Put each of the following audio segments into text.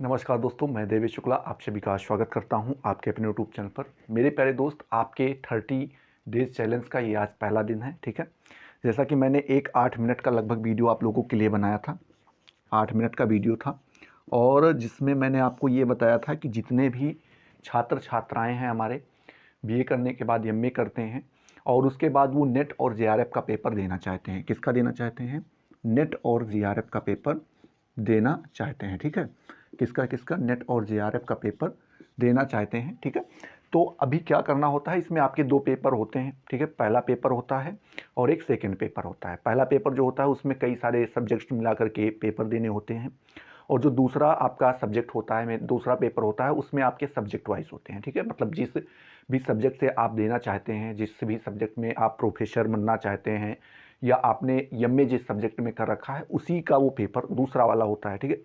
नमस्कार दोस्तों, मैं देवेश शुक्ला आप सभी का स्वागत करता हूं आपके अपने यूट्यूब चैनल पर। मेरे प्यारे दोस्त, आपके 30 डेज चैलेंज का ये आज पहला दिन है। ठीक है, जैसा कि मैंने एक 8 मिनट का लगभग वीडियो आप लोगों के लिए बनाया था। 8 मिनट का वीडियो था और जिसमें मैंने आपको ये बताया था कि जितने भी छात्र छात्राएँ हैं हमारे बीए करने के बाद एमए करते हैं और उसके बाद वो नेट और जेआरएफ का पेपर देना चाहते हैं। किसका देना चाहते हैं? नेट और जेआरएफ का पेपर देना चाहते हैं। ठीक है, किसका नेट और जेआरएफ का पेपर देना चाहते हैं। ठीक है, तो अभी क्या करना होता है, इसमें आपके 2 पेपर होते हैं। ठीक है, पहला पेपर होता है और एक सेकंड पेपर होता है। पहला पेपर जो होता है उसमें कई सारे सब्जेक्ट्स मिला करके पेपर देने होते हैं और जो दूसरा आपका सब्जेक्ट होता है दूसरा पेपर होता है उसमें आपके सब्जेक्ट वाइज होते हैं। ठीक है, मतलब जिस भी सब्जेक्ट से आप देना चाहते हैं, जिस भी सब्जेक्ट में आप प्रोफेसर बनना चाहते हैं या आपने एमए जिस सब्जेक्ट में कर रखा है उसी का वो पेपर दूसरा वाला होता है। ठीक है,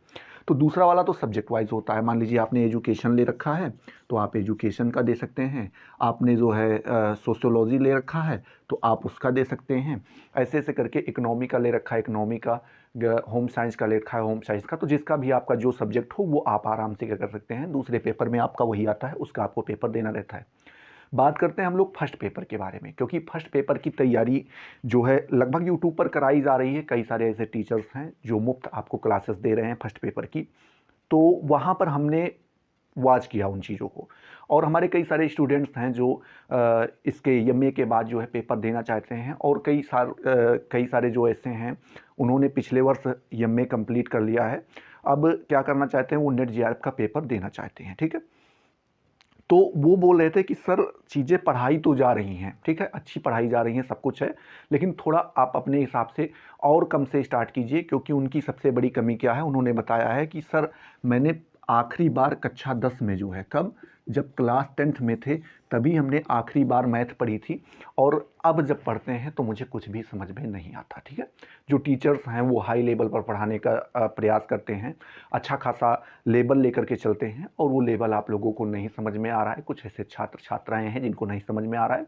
तो दूसरा वाला तो सब्जेक्ट वाइज होता है। मान लीजिए आपने एजुकेशन ले रखा है तो आप एजुकेशन का दे सकते हैं। आपने जो है सोशियोलॉजी ले रखा है तो आप उसका दे सकते हैं। ऐसे ऐसे करके इकोनॉमी का ले रखा है, इकोनॉमी का, होम साइंस का ले रखा है, होम साइंस का। तो जिसका भी आपका जो सब्जेक्ट हो वो आप आराम से क्या कर सकते हैं, दूसरे पेपर में आपका वही आता है, उसका आपको पेपर देना रहता है। बात करते हैं हम लोग फर्स्ट पेपर के बारे में, क्योंकि फर्स्ट पेपर की तैयारी जो है लगभग यूट्यूब पर कराई जा रही है। कई सारे ऐसे टीचर्स हैं जो मुफ्त आपको क्लासेस दे रहे हैं फर्स्ट पेपर की, तो वहाँ पर हमने वॉच किया उन चीज़ों को। और हमारे कई सारे स्टूडेंट्स हैं जो इसके एमए के बाद जो है पेपर देना चाहते हैं और कई सारे जो ऐसे हैं उन्होंने पिछले वर्ष एमए कंप्लीट कर लिया है, अब क्या करना चाहते हैं, वो नेट जेआरएफ का पेपर देना चाहते हैं। ठीक है, तो वो बोल रहे थे कि सर चीज़ें पढ़ाई तो जा रही हैं, ठीक है, अच्छी पढ़ाई जा रही हैं, सब कुछ है, लेकिन थोड़ा आप अपने हिसाब से और कम से स्टार्ट कीजिए। क्योंकि उनकी सबसे बड़ी कमी क्या है, उन्होंने बताया है कि सर मैंने आखिरी बार कक्षा 10 में जो है, कब, जब क्लास 10th में थे तभी हमने आखिरी बार मैथ पढ़ी थी और अब जब पढ़ते हैं तो मुझे कुछ भी समझ में नहीं आता। ठीक है, जो टीचर्स हैं वो हाई लेवल पर पढ़ाने का प्रयास करते हैं, अच्छा खासा लेवल लेकर के चलते हैं और वो लेवल आप लोगों को नहीं समझ में आ रहा है। कुछ ऐसे छात्र छात्राएं हैं जिनको नहीं समझ में आ रहा है।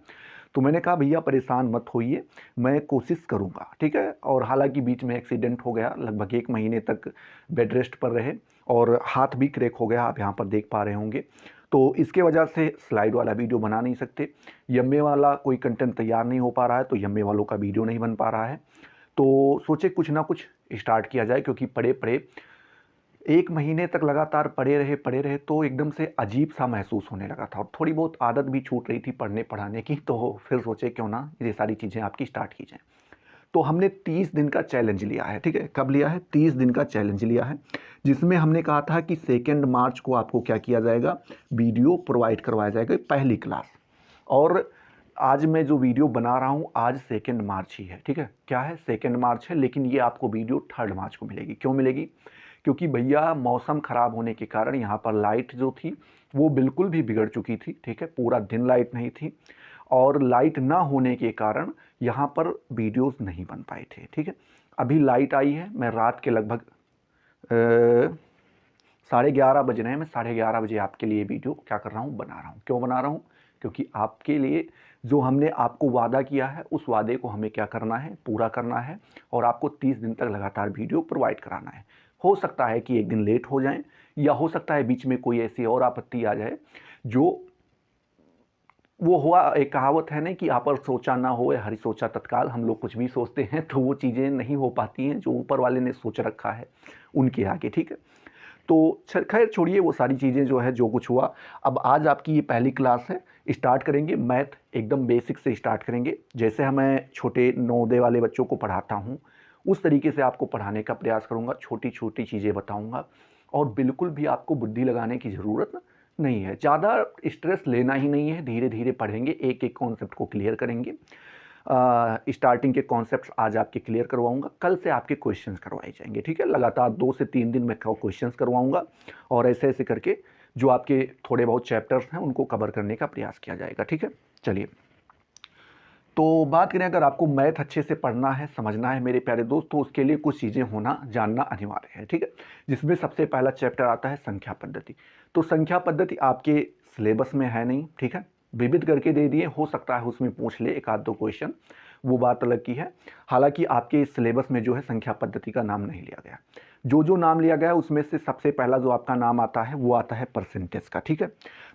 तो मैंने कहा भैया परेशान मत होइए, मैं कोशिश करूंगा। ठीक है, और हालांकि बीच में एक्सीडेंट हो गया, लगभग 1 महीने तक बेड रेस्ट पर रहे और हाथ भी क्रैक हो गया, आप यहाँ पर देख पा रहे होंगे। तो इसके वजह से स्लाइड वाला वीडियो बना नहीं सकते, एमए वाला कोई कंटेंट तैयार नहीं हो पा रहा है, तो एमए वालों का वीडियो नहीं बन पा रहा है। तो सोचे कुछ ना कुछ स्टार्ट किया जाए, क्योंकि पढ़े पढ़े 1 महीने तक लगातार पढ़े रहे तो एकदम से अजीब सा महसूस होने लगा था और थोड़ी बहुत आदत भी छूट रही थी पढ़ने पढ़ाने की। तो फिर सोचे क्यों ना ये सारी चीज़ें आपकी स्टार्ट की जाएँ। तो हमने 30 दिन का चैलेंज लिया है। ठीक है, कब लिया है? 30 दिन का चैलेंज लिया है, जिसमें हमने कहा था कि 2 मार्च को आपको क्या किया जाएगा, वीडियो प्रोवाइड करवाया जाएगा, पहली क्लास। और आज मैं जो वीडियो बना रहा हूँ, आज 2 मार्च ही है। ठीक है, क्या है, 2 मार्च है, लेकिन ये आपको वीडियो 3 मार्च को मिलेगी। क्यों मिलेगी? क्योंकि भैया मौसम ख़राब होने के कारण यहाँ पर लाइट जो थी वो बिल्कुल भी बिगड़ चुकी थी। ठीक है, पूरा दिन लाइट नहीं थी और लाइट ना होने के कारण यहाँ पर वीडियोस नहीं बन पाए थे। ठीक है, अभी लाइट आई है, मैं रात के लगभग 11:30 बज रहे हैं, मैं 11:30 बजे आपके लिए वीडियो क्या कर रहा हूँ, बना रहा हूँ। क्यों बना रहा हूँ? क्योंकि आपके लिए जो हमने आपको वादा किया है उस वादे को हमें क्या करना है, पूरा करना है और आपको 30 दिन तक लगातार वीडियो प्रोवाइड कराना है। हो सकता है कि एक दिन लेट हो जाएं या हो सकता है बीच में कोई ऐसी और आपत्ति आ जाए जो, वो हुआ, एक कहावत है ना कि आप पर सोचा ना हो हरि सोचा तत्काल। हम लोग कुछ भी सोचते हैं तो वो चीज़ें नहीं हो पाती हैं जो ऊपर वाले ने सोच रखा है उनके आगे। ठीक है, तो खैर छोड़िए वो सारी चीज़ें, जो है जो कुछ हुआ। अब आज आपकी ये पहली क्लास है, स्टार्ट करेंगे मैथ एकदम बेसिक से स्टार्ट करेंगे। जैसे हमें छोटे नवोदय वाले बच्चों को पढ़ाता हूँ उस तरीके से आपको पढ़ाने का प्रयास करूँगा, छोटी छोटी चीज़ें बताऊँगा और बिल्कुल भी आपको बुद्धि लगाने की ज़रूरत नहीं है, ज़्यादा स्ट्रेस लेना ही नहीं है। धीरे धीरे पढ़ेंगे, एक एक कॉन्सेप्ट को क्लियर करेंगे। स्टार्टिंग के कॉन्सेप्ट्स आज आपके क्लियर करवाऊंगा, कल से आपके क्वेश्चंस करवाए जाएंगे। ठीक है, लगातार 2 से 3 दिन में क्वेश्चंस करवाऊंगा और ऐसे ऐसे करके जो आपके थोड़े बहुत चैप्टर्स हैं उनको कवर करने का प्रयास किया जाएगा। ठीक है, चलिए तो बात करें, अगर आपको मैथ अच्छे से पढ़ना है, समझना है मेरे प्यारे दोस्त, तो उसके लिए कुछ चीज़ें होना जानना अनिवार्य है। ठीक है, जिसमें सबसे पहला चैप्टर आता है संख्या पद्धति। तो संख्या पद्धति आपके सिलेबस में है नहीं। ठीक है, विविध करके दे दिए, हो सकता है उसमें पूछ ले 1 आध 2 क्वेश्चन, वो बात अलग की है। हालांकि आपके सिलेबस में जो है संख्या पद्धति का नाम नहीं लिया गया। जो जो नाम लिया गया है उसमें से सबसे पहला जो आपका नाम आता है वो आता है परसेंटेज का, ठीक है।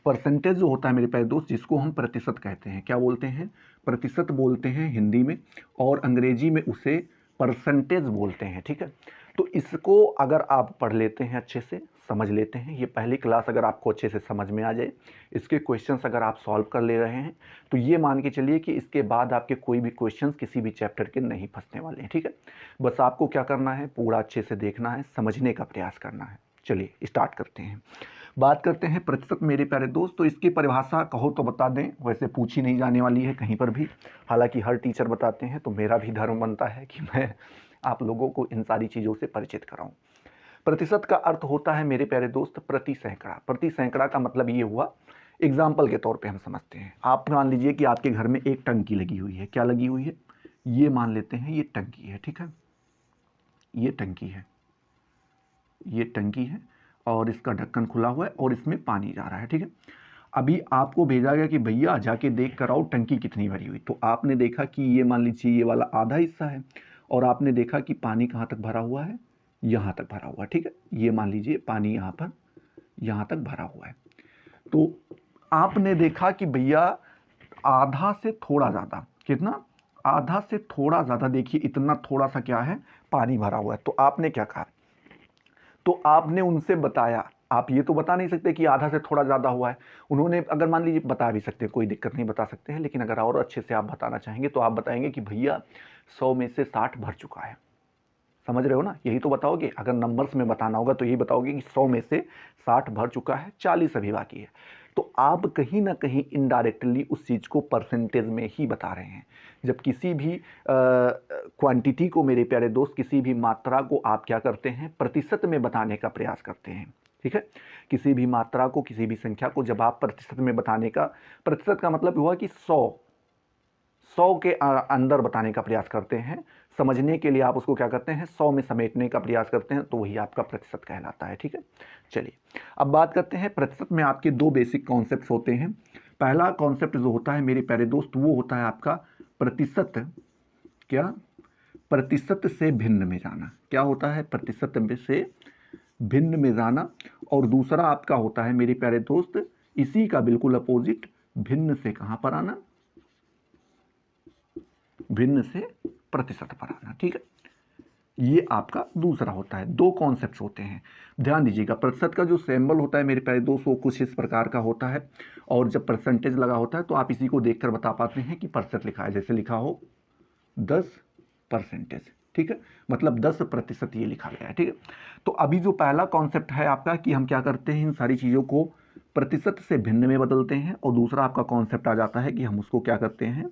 परसेंटेज जो होता है मेरे प्यारे दोस्त, जिसको हम प्रतिशत कहते हैं, क्या बोलते हैं, प्रतिशत बोलते हैं हिंदी में, और अंग्रेजी में उसे परसेंटेज बोलते हैं, ठीक है। तो इसको अगर आप पढ़ लेते हैं, अच्छे से समझ लेते हैं, ये पहली क्लास अगर आपको अच्छे से समझ में आ जाए, इसके क्वेश्चंस अगर आप सॉल्व कर ले रहे हैं, तो ये मान के चलिए कि इसके बाद आपके कोई भी क्वेश्चंस किसी भी चैप्टर के नहीं फंसने वाले हैं, ठीक है। बस आपको क्या करना है, पूरा अच्छे से देखना है, समझने का प्रयास करना है। चलिए स्टार्ट करते हैं। बात करते हैं प्रतिशत मेरे प्यारे दोस्त। तो इसकी परिभाषा कहो तो बता दें, वैसे पूछी नहीं जाने वाली है कहीं पर भी, हालांकि हर टीचर बताते हैं, तो मेरा भी धर्म बनता है कि मैं आप लोगों को इन सारी चीज़ों से परिचित कराऊं। प्रतिशत का अर्थ होता है मेरे प्यारे दोस्त प्रति सैकड़ा। प्रति सैकड़ा का मतलब ये हुआ, एग्जाम्पल के तौर पे हम समझते हैं, आप मान लीजिए कि आपके घर में एक टंकी लगी हुई है। क्या लगी हुई है, ये मान लेते हैं ये टंकी है, ठीक है, ये टंकी है, ये टंकी है, और इसका ढक्कन खुला हुआ है और इसमें पानी जा रहा है, ठीक है। अभी आपको भेजा गया कि भैया जाके देख कर आओ टंकी कितनी भरी हुई। तो आपने देखा कि ये मान लीजिए ये वाला आधा हिस्सा है, और आपने देखा कि पानी कहाँ तक भरा हुआ है, यहाँ तक भरा हुआ है, ठीक है। ये मान लीजिए पानी यहाँ पर यहाँ तक भरा हुआ है। तो आपने देखा कि भैया आधा से थोड़ा ज़्यादा, कितना, आधा से थोड़ा ज़्यादा, देखिए इतना थोड़ा सा क्या है, पानी भरा हुआ है। तो आपने क्या कहा, तो आपने उनसे बताया, आप ये तो बता नहीं सकते कि आधा से थोड़ा ज़्यादा हुआ है। उन्होंने अगर मान लीजिए बता भी सकते हैं, कोई दिक्कत नहीं, बता सकते हैं, लेकिन अगर और अच्छे से आप बताना चाहेंगे तो आप बताएंगे कि भैया 100 में से 60 भर चुका है। समझ रहे हो ना, यही तो बताओगे। अगर नंबर्स में बताना होगा तो यही बताओगे कि 100 में से 60 भर चुका है, 40 अभी बाकी है। तो आप कहीं ना कहीं इनडायरेक्टली उस चीज़ को परसेंटेज में ही बता रहे हैं। जब किसी भी क्वांटिटी को मेरे प्यारे दोस्त, किसी भी मात्रा को आप क्या करते हैं, प्रतिशत में बताने का प्रयास करते हैं, ठीक है। किसी भी मात्रा को, किसी भी संख्या को जब आप प्रतिशत में बताने का, प्रतिशत का मतलब हुआ कि 100 के अंदर बताने का प्रयास करते हैं, समझने के लिए आप उसको क्या करते हैं, 100 में समेटने का प्रयास करते हैं, तो वही आपका प्रतिशत कहलाता है, ठीक है। चलिए अब बात करते हैं, प्रतिशत में आपके दो बेसिक कॉन्सेप्ट्स होते हैं। पहला कॉन्सेप्ट जो होता है मेरे प्यारे दोस्त, वो होता है आपका प्रतिशत, क्या, प्रतिशत से भिन्न में जाना। क्या होता है, प्रतिशत से भिन्न में जाना। और दूसरा आपका होता है मेरे प्यारे दोस्त, इसी का बिल्कुल अपोजिट, भिन्न से कहां पर आना, भिन्न से प्रतिशत पर आना, ठीक है। ये आपका दूसरा होता है। दो कॉन्सेप्ट्स होते हैं, ध्यान दीजिएगा। प्रतिशत का जो सिंबल होता है मेरे प्यारे दोस्त, वो कुछ इस प्रकार का होता है, और जब परसेंटेज लगा होता है तो आप इसी को देखकर बता पाते हैं कि प्रतिशत लिखा है। जैसे लिखा हो 10%, ठीक है, मतलब 10% ये लिखा गया है, ठीक है। तो अभी जो पहला कॉन्सेप्ट है आपका कि हम क्या करते हैं, इन सारी चीज़ों को प्रतिशत से भिन्न में बदलते हैं, और दूसरा आपका कॉन्सेप्ट आ जाता है कि हम उसको क्या करते हैं,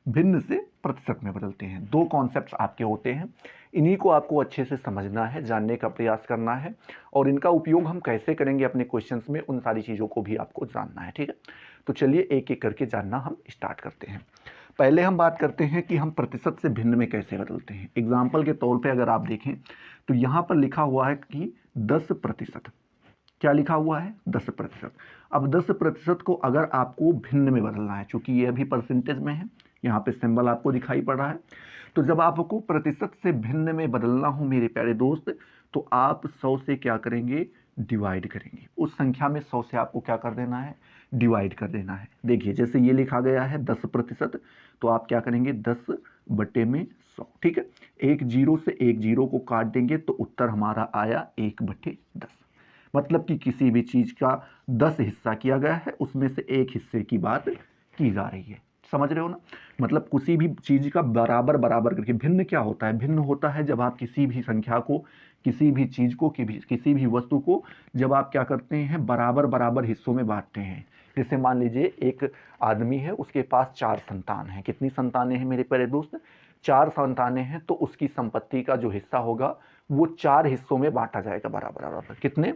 भिन्न से प्रतिशत में बदलते हैं। दो कॉन्सेप्ट्स आपके होते हैं, इन्हीं को आपको अच्छे से समझना है, जानने का प्रयास करना है, और इनका उपयोग हम कैसे करेंगे अपने क्वेश्चंस में, उन सारी चीज़ों को भी आपको जानना है, ठीक है। तो चलिए एक एक करके जानना हम स्टार्ट करते हैं। पहले हम बात करते हैं कि हम प्रतिशत से भिन्न में कैसे बदलते हैं। एग्जाम्पल के तौर पे अगर आप देखें तो यहाँ पर लिखा हुआ है कि 10%। क्या लिखा हुआ है, 10%। अब 10% को अगर आपको भिन्न में बदलना है, चूंकि ये अभी परसेंटेज में है, यहाँ पे सिंबल आपको दिखाई पड़ रहा है, तो जब आपको प्रतिशत से भिन्न में बदलना हो मेरे प्यारे दोस्त, तो आप 100 से क्या करेंगे, डिवाइड करेंगे। उस संख्या में 100 से आपको क्या कर देना है, डिवाइड कर देना है। देखिए जैसे ये लिखा गया है 10%, तो आप क्या करेंगे, 10/100, ठीक है। एक जीरो से एक जीरो को काट देंगे तो उत्तर हमारा आया 1/10। मतलब कि किसी भी चीज का 10 हिस्सा किया गया है, उसमें से एक हिस्से की बात की जा रही है। समझ रहे हो ना, मतलब किसी भी चीज का बराबर बराबर करके। भिन्न क्या होता है, भिन्न होता है जब आप किसी भी संख्या को, किसी भी चीज को, किसी भी वस्तु को जब आप क्या करते हैं, बराबर बराबर हिस्सों में बांटते हैं। जैसे मान लीजिए एक आदमी है, उसके पास 4 संतान हैं। कितनी संतानें हैं मेरे प्यारे दोस्त, 4 संतानें हैं। तो उसकी संपत्ति का जो हिस्सा होगा वो 4 हिस्सों में बांटा जाएगा, बराबर बराबर। कितने,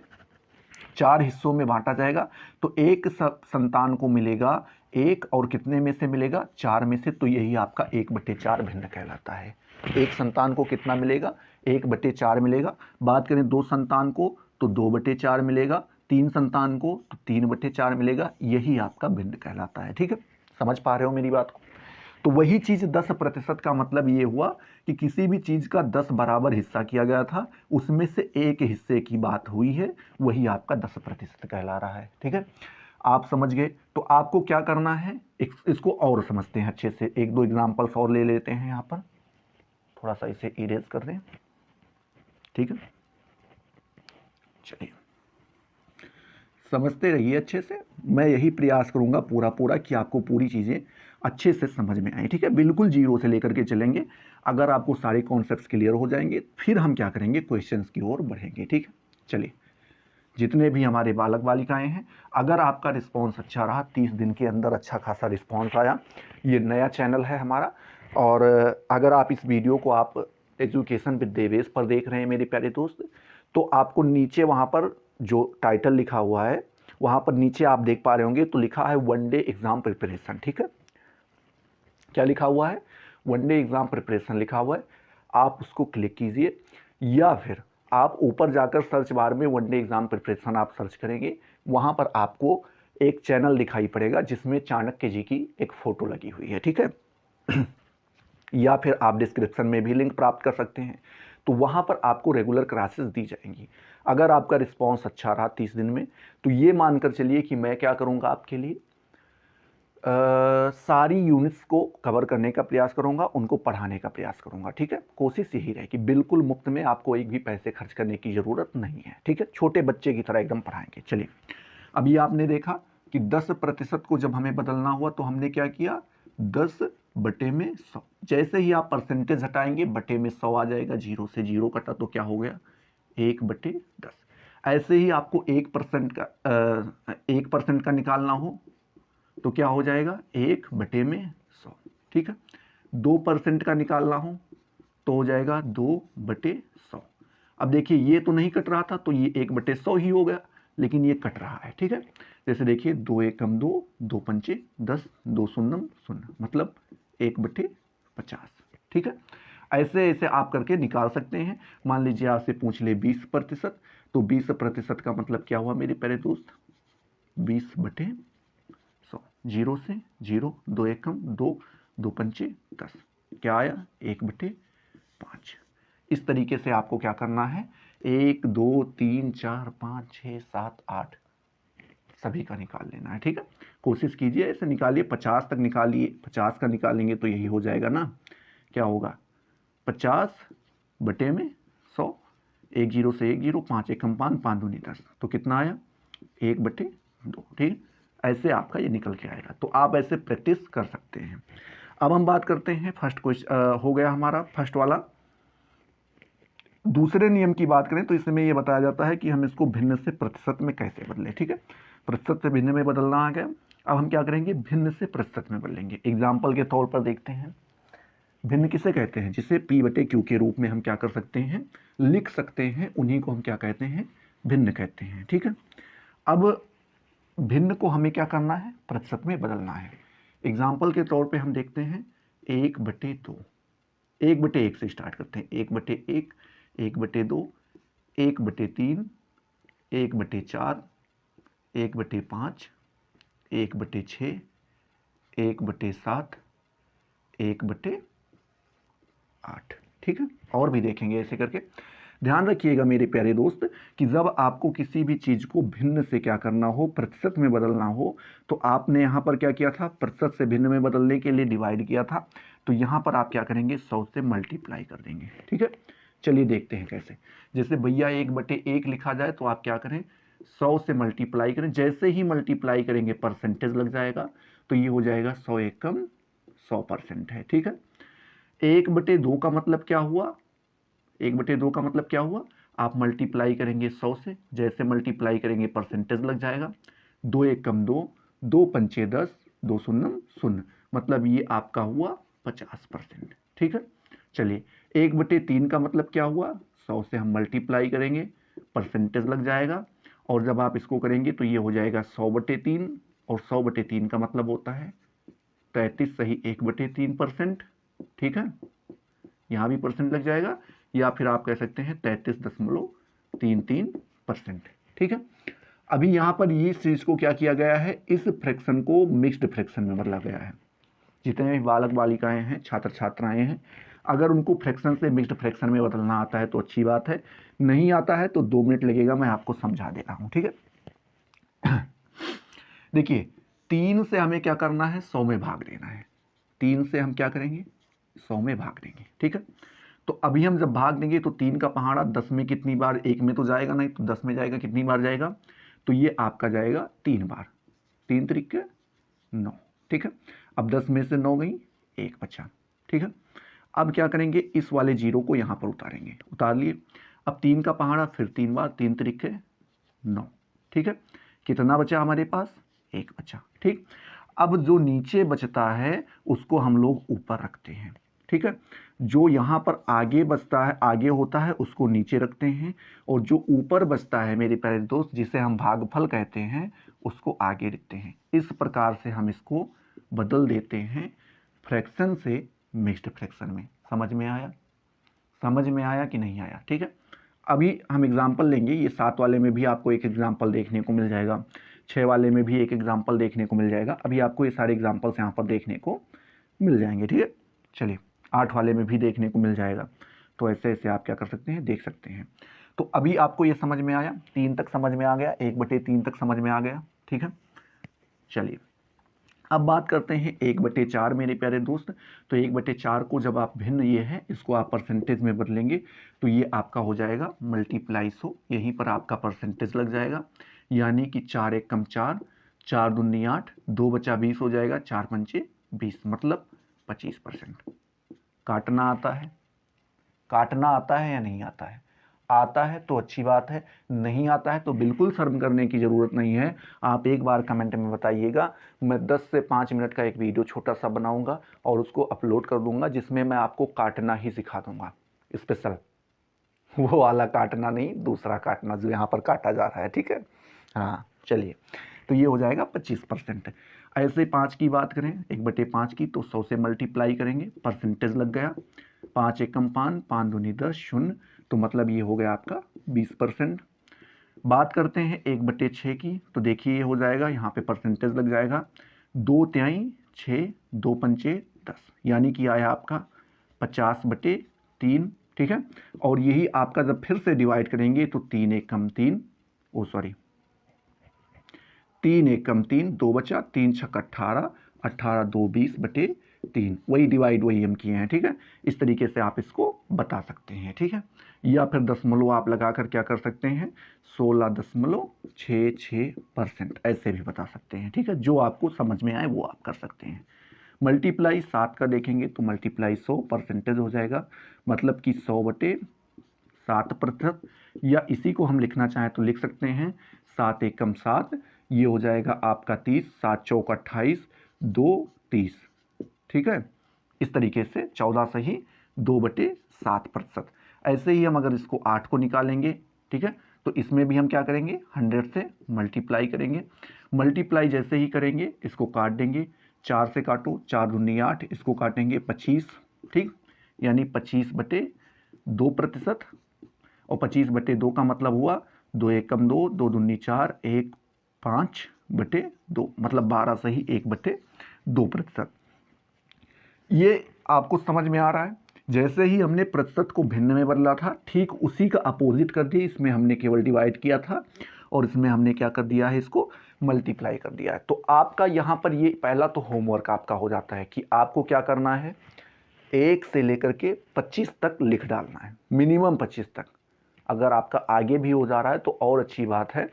4 हिस्सों में बांटा जाएगा। तो एक संतान को मिलेगा 1, और कितने में से मिलेगा, 4 में से। तो यही आपका 1/4 भिन्न कहलाता है। एक संतान को कितना मिलेगा, 1/4 मिलेगा। बात करें 2 संतान को तो 2/4 मिलेगा। 3 संतान को तो 3/4 मिलेगा। यही आपका भिन्न कहलाता है, ठीक है। समझ पा रहे हो मेरी बात को। तो वही चीज़ 10% का मतलब ये हुआ कि किसी भी चीज़ का 10 बराबर हिस्सा किया गया था, उसमें से एक हिस्से की बात हुई है, वही आपका 10% कहला रहा है। ठीक है, आप समझ गए। तो आपको क्या करना है, इसको और समझते हैं अच्छे से, एक दो एग्जाम्पल्स और ले लेते हैं। यहाँ पर थोड़ा सा इसे इरेज कर दें। ठीक है, चलिए समझते रहिए अच्छे से। मैं यही प्रयास करूंगा पूरा कि आपको पूरी चीज़ें अच्छे से समझ में आए। ठीक है, बिल्कुल जीरो से लेकर के चलेंगे। अगर आपको सारे कॉन्सेप्ट्स क्लियर हो जाएंगे, फिर हम क्या करेंगे, क्वेश्चंस की ओर बढ़ेंगे। ठीक है, चलिए जितने भी हमारे बालक बालिकाएं हैं, अगर आपका रिस्पॉन्स अच्छा रहा, 30 दिन के अंदर अच्छा खासा रिस्पॉन्स आया, ये नया चैनल है हमारा, और अगर आप इस वीडियो को आप एजुकेशन विद देवेश पर देख रहे हैं मेरे प्यारे दोस्त, तो आपको नीचे वहाँ पर जो टाइटल लिखा हुआ है, वहाँ पर नीचे आप देख पा रहे होंगे, तो लिखा है 1 डे एग्ज़ाम प्रिपरेशन। ठीक है, क्या लिखा हुआ है, 1 डे एग्ज़ाम प्रिपरेशन लिखा हुआ है। आप उसको क्लिक कीजिए, या फिर आप ऊपर जाकर सर्च बार में 1 डे एग्ज़ाम प्रिपरेशन आप सर्च करेंगे, वहाँ पर आपको एक चैनल दिखाई पड़ेगा जिसमें चाणक्य जी की एक फ़ोटो लगी हुई है। ठीक है, या फिर आप डिस्क्रिप्शन में भी लिंक प्राप्त कर सकते हैं। तो वहाँ पर आपको रेगुलर क्लासेस दी जाएंगी। अगर आपका रिस्पॉन्स अच्छा रहा 30 दिन में, तो ये मानकर चलिए कि मैं क्या करूँगा, आपके लिए सारी यूनिट्स को कवर करने का प्रयास करूँगा, उनको पढ़ाने का प्रयास करूँगा। ठीक है, कोशिश यही रहेगी, बिल्कुल मुफ्त में, आपको एक भी पैसे खर्च करने की ज़रूरत नहीं है। ठीक है, छोटे बच्चे की तरह एकदम पढ़ाएंगे। चलिए, अभी आपने देखा कि 10% को जब हमें बदलना हुआ तो हमने क्या किया, 10/100। जैसे ही आप परसेंटेज हटाएंगे, बटे में 100 आ जाएगा, जीरो से जीरो कटा तो क्या हो गया, 1/10। ऐसे ही आपको 1% का निकालना हो तो क्या हो जाएगा, 1/100। ठीक है, 2% का निकालना हो तो हो जाएगा 2/100। अब देखिए ये तो नहीं कट रहा था, तो ये 1/100 ही हो गया, लेकिन ये कट रहा है। ठीक है, जैसे देखिए 2 एकम 2, 2 पंचे 10, 2 शून्यम 0, मतलब 1/50। ठीक है, ऐसे ऐसे आप करके निकाल सकते हैं। मान लीजिए आपसे पूछ ले 20%, तो 20% का मतलब क्या हुआ मेरे प्यारे दोस्त, 20/100। जीरो से जीरो, 2 एकम 2, 2 पंचे 10, क्या आया, 1/5। इस तरीके से आपको क्या करना है, 1 2 3 4 5 6 7 8 सभी का निकाल लेना है। ठीक है, कोशिश कीजिए ऐसे निकालिए, 50 तक निकालिए। 50 का निकालेंगे तो यही हो जाएगा ना, क्या होगा, 50/100, 1 जीरो से 1 जीरो, 5 एकम 5, 5 दूनी 10, तो कितना आया, 1/2। ठीक, ऐसे आपका ये निकल के आएगा। तो आप ऐसे प्रैक्टिस कर सकते हैं। अब हम बात करते हैं फर्स्ट क्वेश्चन, हो गया हमारा फर्स्ट वाला। दूसरे नियम की बात करें तो इसमें ये बताया जाता है कि हम इसको भिन्न से प्रतिशत में कैसे बदलें। ठीक है, प्रतिशत से भिन्न में बदलना आ गया। अब हम क्या करेंगे, भिन्न से प्रतिशत में बदलेंगे। एग्जाम्पल के तौर पर देखते हैं, भिन्न किसे कहते हैं, जिसे P/Q के रूप में हम क्या कर सकते हैं, लिख सकते हैं, उन्हीं को हम क्या कहते हैं, भिन्न कहते हैं। ठीक है, अब भिन्न को हमें क्या करना है, प्रतिशत में बदलना है। एग्जाम्पल के तौर पे हम देखते हैं 1/2, 1/1 से स्टार्ट करते हैं, 1/1, 1/2, 1/3, 1/4, 1/5, 1/6, 1/7, 1/8। ठीक है, और भी देखेंगे ऐसे करके। ध्यान रखिएगा मेरे प्यारे दोस्त कि जब आपको किसी भी चीज़ को भिन्न से क्या करना हो, प्रतिशत में बदलना हो, तो आपने यहाँ पर क्या किया था, प्रतिशत से भिन्न में बदलने के लिए डिवाइड किया था, तो यहाँ पर आप क्या करेंगे, 100 से मल्टीप्लाई कर देंगे। ठीक है, चलिए देखते हैं कैसे। जैसे भैया 1/1 लिखा जाए तो आप क्या करें, 100 से मल्टीप्लाई करें। जैसे ही मल्टीप्लाई करेंगे परसेंटेज लग जाएगा, तो ये हो जाएगा 100 एकम 100% है। ठीक है, 1/2 का मतलब क्या हुआ, 1/2 का मतलब क्या हुआ, आप मल्टीप्लाई करेंगे 100 से, जैसे मल्टीप्लाई करेंगे परसेंटेज लग जाएगा। 2 एकम 2, 2 पंचे 10, 2 शून्यम 0, मतलब ये आपका हुआ 50%। ठीक है, चलिए 1/3 का मतलब क्या हुआ, 100 से हम मल्टीप्लाई करेंगे, परसेंटेज लग जाएगा, और जब आप इसको करेंगे तो ये हो जाएगा 100/3, और 100/3 का मतलब होता है 33 सही 1/3%। ठीक है, यहाँ भी परसेंट लग जाएगा, या फिर आप कह सकते हैं 33.33%। ठीक है, अभी यहाँ पर ये चीज़ को क्या किया गया है, इस फ्रैक्शन को मिक्स्ड फ्रैक्शन में बदला गया है। जितने भी बालक बालिकाएं हैं, छात्र छात्राएं हैं, अगर उनको फ्रैक्शन से मिक्स्ड फ्रैक्शन में बदलना आता है तो अच्छी बात है, नहीं आता है तो 2 मिनट लगेगा, मैं आपको समझा दे रहा हूँ, ठीक है। देखिए 3 से हमें क्या करना है, 100 में भाग देना है। 3 से हम क्या करेंगे, 100 में भाग देंगे, ठीक है। तो अभी हम जब भाग देंगे तो 3 का पहाड़ा 10 में कितनी बार, 1 में तो जाएगा नहीं, तो 10 में जाएगा, कितनी बार जाएगा, तो ये आपका जाएगा 3 बार, 3 तरीके 9, ठीक है। अब 10 में से 9 गई, 1 बचा, ठीक है। अब क्या करेंगे, इस वाले 0 को यहाँ पर उतारेंगे, उतार लिए। अब 3 का पहाड़ा फिर 3 बार, 3 तरीके 9, ठीक है। कितना बचा हमारे पास, 1 बचा, ठीक। अब जो नीचे बचता है उसको हम लोग ऊपर रखते हैं, ठीक है। जो यहाँ पर आगे बचता है, आगे होता है, उसको नीचे रखते हैं, और जो ऊपर बचता है मेरे प्यारे दोस्त, जिसे हम भागफल कहते हैं, उसको आगे रखते हैं। इस प्रकार से हम इसको बदल देते हैं फ्रैक्शन से मिक्स्ड फ्रैक्शन में। समझ में आया, समझ में आया कि नहीं आया, ठीक है। अभी हम एग्जाम्पल लेंगे, ये 7 वाले में भी आपको एक एग्जाम्पल देखने को मिल जाएगा, 6 वाले में भी एक एग्जाम्पल देखने को मिल जाएगा। अभी आपको ये सारे एग्जाम्पल्स यहाँ पर देखने को मिल जाएंगे, ठीक है। चलिए 8 वाले में भी देखने को मिल जाएगा। तो ऐसे ऐसे आप क्या कर सकते हैं, देख सकते हैं। तो अभी आपको ये समझ में आया, 3 तक समझ में आ गया, 1/3 तक समझ में आ गया, ठीक है। चलिए अब बात करते हैं 1/4 मेरे प्यारे दोस्त। तो 1/4 को जब आप भिन्न, ये है, इसको आप परसेंटेज में बदलेंगे तो ये आपका हो जाएगा मल्टीप्लाई 100, यहीं पर आपका परसेंटेज लग जाएगा। यानी कि 4 1 कम 4, 4 दूनी 8, 2 बचा 20 हो जाएगा, 4 पंचे 20, मतलब 25%। काटना आता है, काटना आता है या नहीं आता है, आता है तो अच्छी बात है, नहीं आता है तो बिल्कुल शर्म करने की ज़रूरत नहीं है। आप एक बार कमेंट में बताइएगा, मैं 10 से 5 मिनट का एक वीडियो छोटा सा बनाऊंगा और उसको अपलोड कर दूंगा, जिसमें मैं आपको काटना ही सिखा दूंगा, स्पेशल, वो वाला काटना नहीं, दूसरा काटना जो यहाँ पर काटा जा रहा है, ठीक है। हाँ चलिए, तो ये हो जाएगा 25%। ऐसे 5 की बात करें, 1/5 की, तो 100 से मल्टीप्लाई करेंगे, परसेंटेज लग गया, 5 1 कम 5, 5 दूनी 10, 0, तो मतलब ये हो गया आपका 20%। बात करते हैं 1/6 की, तो देखिए ये हो जाएगा, यहाँ पे परसेंटेज लग जाएगा, 2 तिहाई 6, 2 पंचे 10, यानी कि आया आपका 50/3, ठीक है। और यही आपका जब फिर से डिवाइड करेंगे तो 3 1 कम 3, 3 1 कम 3, 2 बचा, 3 6 18, 18 2 20/3, वही डिवाइड वही हम किए हैं, ठीक है। इस तरीके से आप इसको बता सकते हैं, ठीक है। या फिर दशमलव आप लगाकर क्या कर सकते हैं, 16.66%, ऐसे भी बता सकते हैं, ठीक है। जो आपको समझ में आए वो आप कर सकते हैं। मल्टीप्लाई 7 का देखेंगे तो मल्टीप्लाई 100 परसेंटेज हो जाएगा, मतलब कि 100/7%, या इसी को हम लिखना चाहें तो लिख सकते हैं 7 1 कम 7, ये हो जाएगा आपका 30, 7 चौक 28, 2 30, ठीक है। इस तरीके से 14 सही 2/7%। ऐसे ही हम अगर इसको 8 को निकालेंगे, ठीक है, तो इसमें भी हम क्या करेंगे, 100 से मल्टीप्लाई करेंगे। मल्टीप्लाई जैसे ही करेंगे इसको काट देंगे, 4 से काटो, 4 दूनी 8, इसको काटेंगे 25, ठीक, यानी 25/2%। और 25/2 का मतलब हुआ 2 1 कम 2, 2 दूनी 4, 1 5/2, मतलब 12 सही 1/2%। ये आपको समझ में आ रहा है। जैसे ही हमने प्रतिशत को भिन्न में बदला था, ठीक उसी का अपोजिट कर दिया, इसमें हमने केवल डिवाइड किया था और इसमें हमने क्या कर दिया है, इसको मल्टीप्लाई कर दिया है। तो आपका यहाँ पर ये पहला तो होमवर्क आपका हो जाता है कि आपको क्या करना है, 1 से लेकर के 25 तक लिख डालना है, मिनिमम 25 तक। अगर आपका आगे भी हो जा रहा है तो और अच्छी बात है।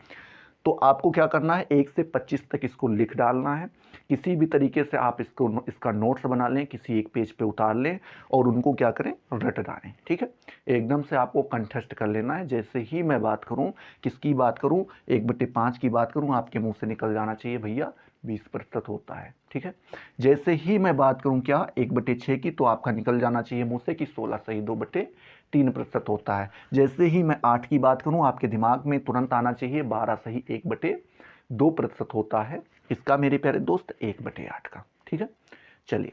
तो आपको क्या करना है, 1 से 25 तक इसको लिख डालना है। किसी भी तरीके से आप इसका नोट्स बना लें, किसी एक पेज पे उतार लें और उनको क्या करें, रट डालें, ठीक है। एकदम से आपको कंठस्थ कर लेना है। जैसे ही मैं बात करूं, किसकी बात करूं, 1/5 की बात करूं, आपके मुंह से निकल जाना चाहिए, भैया 20% होता है, ठीक है। जैसे ही मैं बात करूं क्या 1/6 की, तो आपका निकल जाना चाहिए मुंह से कि 16 सही 2/3% होता है। जैसे ही मैं 8 की बात करूं, आपके दिमाग में तुरंत आना चाहिए 12 सही 1/2% होता है। इसका मेरे प्यारे दोस्त 1/8 का, ठीक है। चलिए,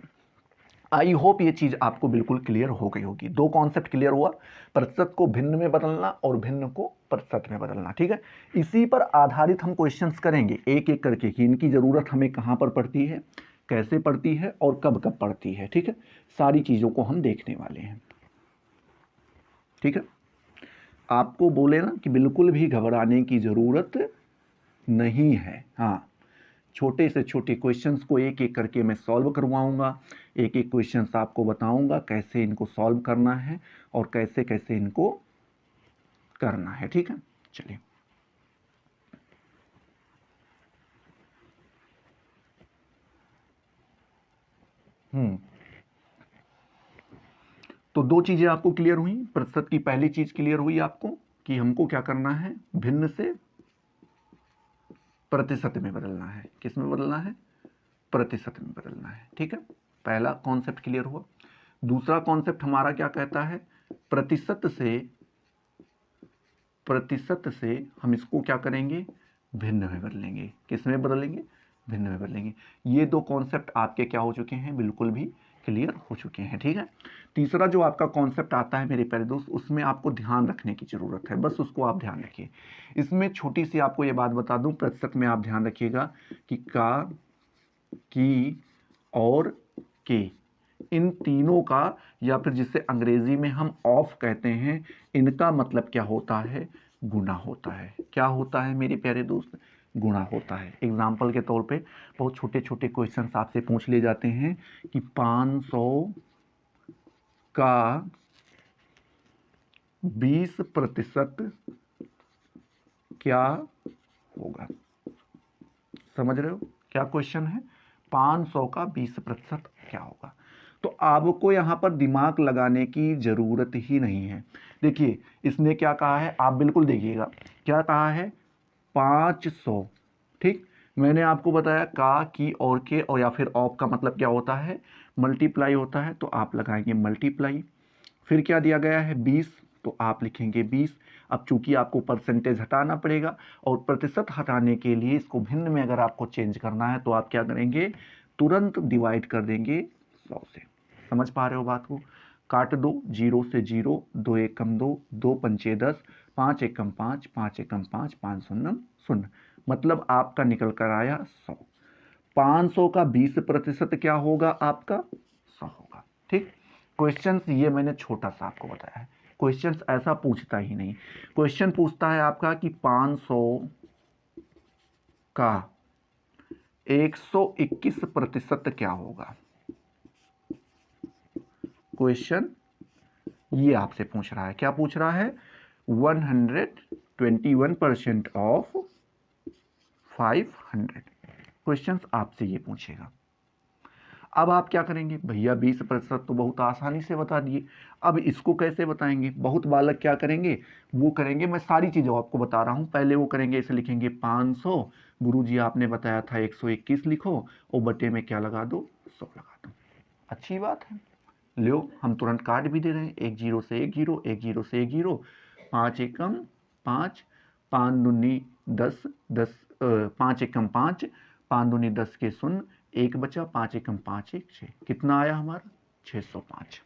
आई होप ये चीज आपको बिल्कुल क्लियर हो गई होगी। 2 कॉन्सेप्ट क्लियर हुआ, प्रतिशत को भिन्न में बदलना और भिन्न को प्रतिशत में बदलना, ठीक है। इसी पर आधारित हम क्वेश्चंस करेंगे एक एक करके कि इनकी जरूरत हमें कहां पर पड़ती है, कैसे पड़ती है और कब कब पड़ती है, ठीक है। सारी चीज़ों को हम देखने वाले हैं, ठीक है। आपको बोले ना कि बिल्कुल भी घबराने की ज़रूरत नहीं है। हाँ, छोटे से छोटे क्वेश्चंस को एक एक करके मैं सॉल्व करवाऊंगा, एक एक क्वेश्चंस आपको बताऊंगा कैसे इनको सॉल्व करना है और कैसे कैसे इनको करना है, ठीक है। चलिए, तो दो चीजें आपको क्लियर हुई। प्रतिशत की पहली चीज क्लियर हुई आपको कि हमको क्या करना है, भिन्न से प्रतिशत में बदलना है। किस में बदलना है, प्रतिशत में बदलना है, ठीक है। पहला कॉन्सेप्ट क्लियर हुआ। दूसरा कॉन्सेप्ट हमारा क्या कहता है, प्रतिशत से हम इसको क्या करेंगे, भिन्न में बदलेंगे। किस में बदलेंगे, भिन्न में बदलेंगे। ये दो कॉन्सेप्ट आपके क्या हो चुके हैं, बिल्कुल भी क्लियर हो चुके हैं, ठीक है। तीसरा जो आपका कॉन्सेप्ट आता है मेरे प्यारे दोस्त, उसमें आपको ध्यान रखने की जरूरत है, बस उसको आप ध्यान रखिए। इसमें छोटी सी आपको ये बात बता दूं, प्रतिशत में आप ध्यान रखिएगा कि का, की और के, इन तीनों का, या फिर जिसे अंग्रेजी में हम ऑफ कहते हैं, इनका मतलब क्या होता है, गुना होता है। क्या होता है मेरे प्यारे दोस्त, गुणा होता है। एग्जाम्पल के तौर पे बहुत छोटे छोटे क्वेश्चंस आपसे पूछ लिए जाते हैं कि 500 का 20% क्या होगा। समझ रहे हो क्या क्वेश्चन है, 500 का 20% क्या होगा। तो आपको यहां पर दिमाग लगाने की जरूरत ही नहीं है। देखिए इसने क्या कहा है, आप बिल्कुल देखिएगा क्या कहा है, 500, ठीक। मैंने आपको बताया का, की और के और या फिर ऑफ का मतलब क्या होता है, मल्टीप्लाई होता है, तो आप लगाएंगे मल्टीप्लाई। फिर क्या दिया गया है 20, तो आप लिखेंगे 20। अब चूंकि आपको परसेंटेज हटाना पड़ेगा और प्रतिशत हटाने के लिए इसको भिन्न में अगर आपको चेंज करना है तो आप क्या करेंगे, तुरंत डिवाइड कर देंगे 100 से। समझ पा रहे हो बात को, काट दो, 0 से 0, 2 एकम 2, 2 पंचे 10, 5 एकम 5, 5 एकम 5, 5 शून्यम 0, मतलब आपका निकल कर आया 100। 500 का 20% क्या होगा, आपका 100 होगा, ठीक। क्वेश्चंस ये मैंने छोटा सा आपको बताया है, क्वेश्चंस ऐसा पूछता ही नहीं। क्वेश्चन पूछता है आपका कि 500 का 121% क्या होगा। क्वेश्चन ये आपसे पूछ रहा है, क्या पूछ रहा है, 121% ऑफ 500। क्वेश्चंस आपसे ये पूछेगा। अब आप क्या करेंगे, भैया 20% तो बहुत आसानी से बता दिए, अब इसको कैसे बताएंगे। बहुत बालक क्या करेंगे, वो करेंगे, मैं सारी चीज़ें आपको बता रहा हूं, पहले वो करेंगे, इसे लिखेंगे 500, गुरुजी आपने बताया था 121 लिखो और बटे में क्या लगा दो, 100 लगा दो। अच्छी बात है, लो हम तुरंत काट भी दे रहे हैं, 1 0 से 1 0, 1 0 से 1 0, 5 एकम 5, 5 दूनी 10, 10 5 एकम 5, 5 दूनी 10 के शून्य, 1 बचा, 5 एकम 5 1 6, कितना आया हमारा 605।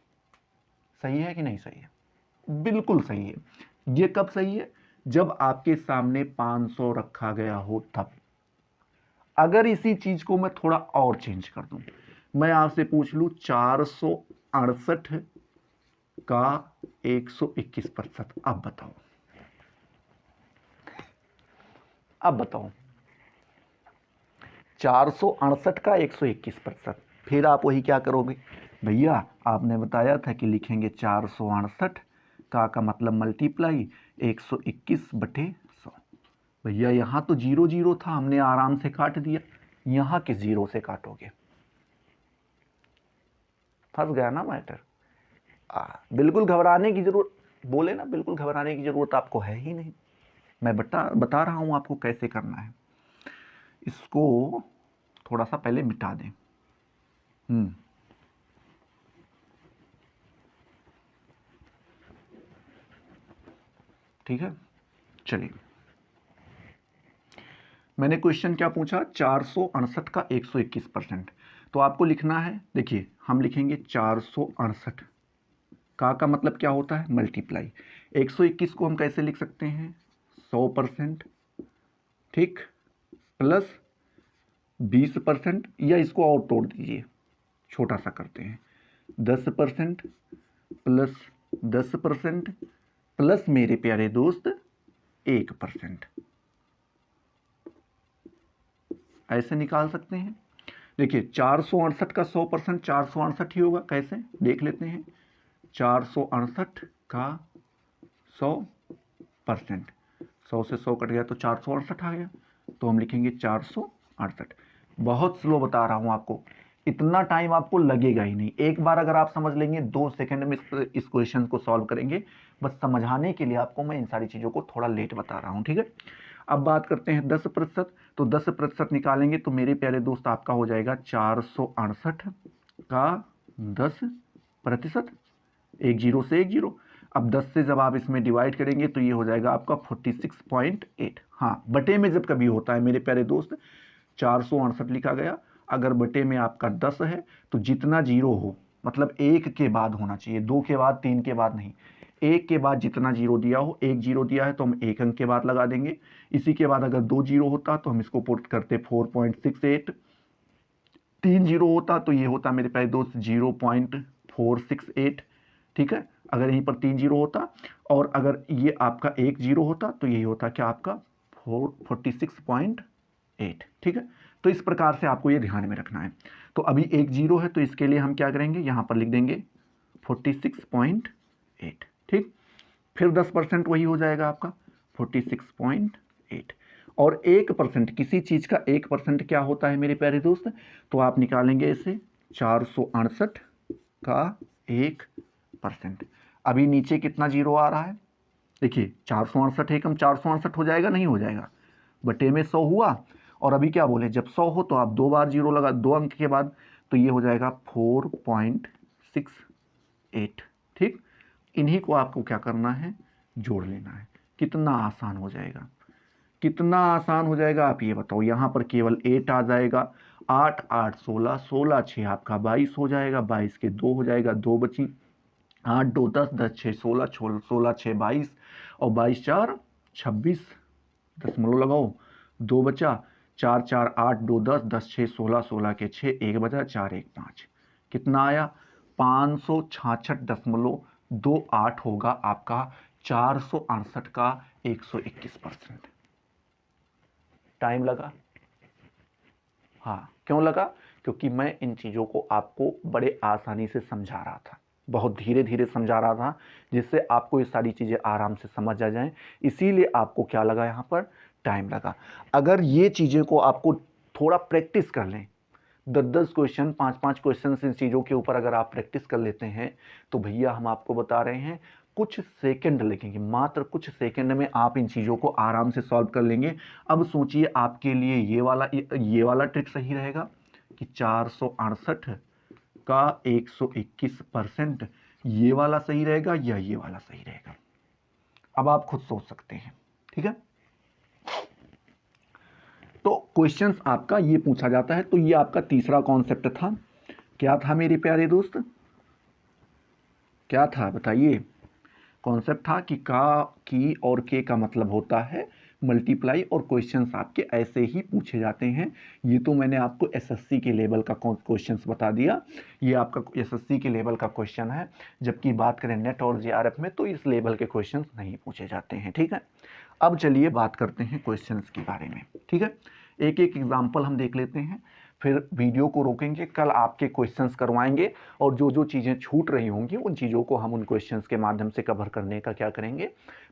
सही है कि नहीं सही है, बिल्कुल सही है। ये कब सही है, जब आपके सामने 500 रखा गया हो तब। अगर इसी चीज को मैं थोड़ा और चेंज कर दूं, मैं आपसे पूछ लूं 468 का 121%, अब बताओ, अब बताओ 468 का 121%। फिर आप वही क्या करोगे, भैया आपने बताया था कि लिखेंगे 468 का मतलब मल्टीप्लाई 121 बटे 100। भैया यहाँ तो 0 0 था, हमने आराम से काट दिया, यहाँ के 0 से काटोगे, फंस गया ना मैटर। बिल्कुल घबराने की जरूरत, बोले ना बिल्कुल घबराने की जरूरत आपको है ही नहीं। मैं बता रहा हूं आपको कैसे करना है। इसको थोड़ा सा पहले मिटा दें। ठीक है, चलिए, मैंने क्वेश्चन क्या पूछा, 468 का 121%, तो आपको लिखना है, देखिए हम लिखेंगे 468 का मतलब क्या होता है, मल्टीप्लाई। 121 को हम कैसे लिख सकते हैं, 100%, ठीक, प्लस 20% या इसको और तोड़ दीजिए, छोटा सा करते हैं, 10% प्लस 10% प्लस मेरे प्यारे दोस्त 1%, ऐसे निकाल सकते हैं। देखिए 468 का 100% 468 ही होगा, कैसे देख लेते हैं। 468 का 100%, 100 से 100 कट गया तो 468 आ गया, तो हम लिखेंगे 468। बहुत स्लो बता रहा हूं आपको, इतना टाइम आपको लगेगा ही नहीं। एक बार अगर आप समझ लेंगे 2 सेकंड में इस क्वेश्चन को सॉल्व करेंगे। बस समझाने के लिए आपको मैं इन सारी चीज़ों को थोड़ा लेट बता रहा हूं, ठीक है। अब बात करते हैं 10%, तो 10% निकालेंगे तो मेरे प्यारे दोस्त आपका हो जाएगा 468 का 10%, एक जीरो से एक जीरो। अब 10 से जब आप इसमें डिवाइड करेंगे तो ये हो जाएगा आपका 46.8। हाँ, बटे में जब कभी होता है मेरे प्यारे दोस्त 468 लिखा गया, अगर बटे में आपका 10 है तो जितना जीरो हो, मतलब एक के बाद होना चाहिए, 2 के बाद 3 के बाद नहीं, एक के बाद जितना जीरो दिया हो, एक जीरो दिया है तो हम एक अंक के बाद लगा देंगे। इसी के बाद अगर 2 जीरो होता तो हम इसको पुट करते 4.68, 3 जीरो होता तो ये होता मेरे प्यारे दोस्त 0.468, ठीक है। अगर यहीं पर 3 जीरो होता और अगर ये आपका 1 जीरो होता तो यही होता क्या आपका 46.8, ठीक है। तो इस प्रकार से आपको ये ध्यान में रखना है। तो अभी 1 जीरो है तो इसके लिए हम क्या करेंगे, यहां पर लिख देंगे 46.8, ठीक। फिर 10% वही हो जाएगा आपका 46.8, और 1% किसी चीज का 1% क्या होता है मेरे प्यारे दोस्त, तो आप निकालेंगे इसे 468 का 1%। अभी नीचे कितना जीरो आ रहा है, देखिए 468 एकम 468 हो जाएगा, नहीं हो जाएगा, बटे में 100 हुआ। और अभी क्या बोले, जब 100 हो तो आप 2 बार जीरो लगा, 2 अंक के बाद, तो ये हो जाएगा 4.68, ठीक। इन्हीं को आपको क्या करना है, जोड़ लेना है। कितना आसान हो जाएगा, कितना आसान हो जाएगा आप ये बताओ। यहां पर केवल 8 आ जाएगा, 8 8 16, 16 6 आपका 22 हो जाएगा, 22 के 2 हो जाएगा, 2 बची, 8 2 10, 10 6 16, 16 6 22 और 22 4 26, दशमलव लगाओ, 2 बचा, 4 4 8 2 10, 10 6 16, 16 के 6, 1 बचा, 4 1 5, कितना आया 566.28 होगा आपका 468 का 121%। टाइम लगा, हाँ क्यों लगा, क्योंकि मैं इन चीज़ों को आपको बड़े आसानी से समझा रहा था, बहुत धीरे धीरे समझा रहा था, जिससे आपको ये सारी चीज़ें आराम से समझ आ जाएं। इसीलिए आपको क्या लगा, यहाँ पर टाइम लगा। अगर ये चीज़ें को आपको थोड़ा प्रैक्टिस कर लें, 10-10 क्वेश्चन 5-5 क्वेश्चन इन चीज़ों के ऊपर अगर आप प्रैक्टिस कर लेते हैं तो भैया हम आपको बता रहे हैं कुछ सेकंड लगेंगे, मात्र कुछ सेकंड में आप इन चीज़ों को आराम से सॉल्व कर लेंगे। अब सोचिए आपके लिए ये वाला ट्रिक सही रहेगा कि 468 का 121%, ये वाला सही रहेगा या ये वाला सही रहेगा। अब आप खुद सोच सकते हैं, ठीक है। तो क्वेश्चंस आपका ये पूछा जाता है। तो ये आपका तीसरा कॉन्सेप्ट था। क्या था मेरे प्यारे दोस्त, क्या था बताइए। कॉन्सेप्ट था कि का, की और के का मतलब होता है मल्टीप्लाई, और क्वेश्चंस आपके ऐसे ही पूछे जाते हैं। ये तो मैंने आपको एसएससी के लेवल का क्वेश्चंस बता दिया, ये आपका एसएससी के लेवल का क्वेश्चन है। जबकि बात करें नेट और जेआरएफ में तो इस लेवल के क्वेश्चंस नहीं पूछे जाते हैं, ठीक है। अब चलिए बात करते हैं क्वेश्चंस के बारे में, ठीक है। एक एक एग्जाम्पल हम देख लेते हैं, फिर वीडियो को रोकेंगे, कल आपके क्वेश्चंस करवाएंगे, और जो जो चीज़ें छूट रही होंगी उन चीज़ों को हम उन क्वेश्चंस के माध्यम से कवर करने का क्या करेंगे,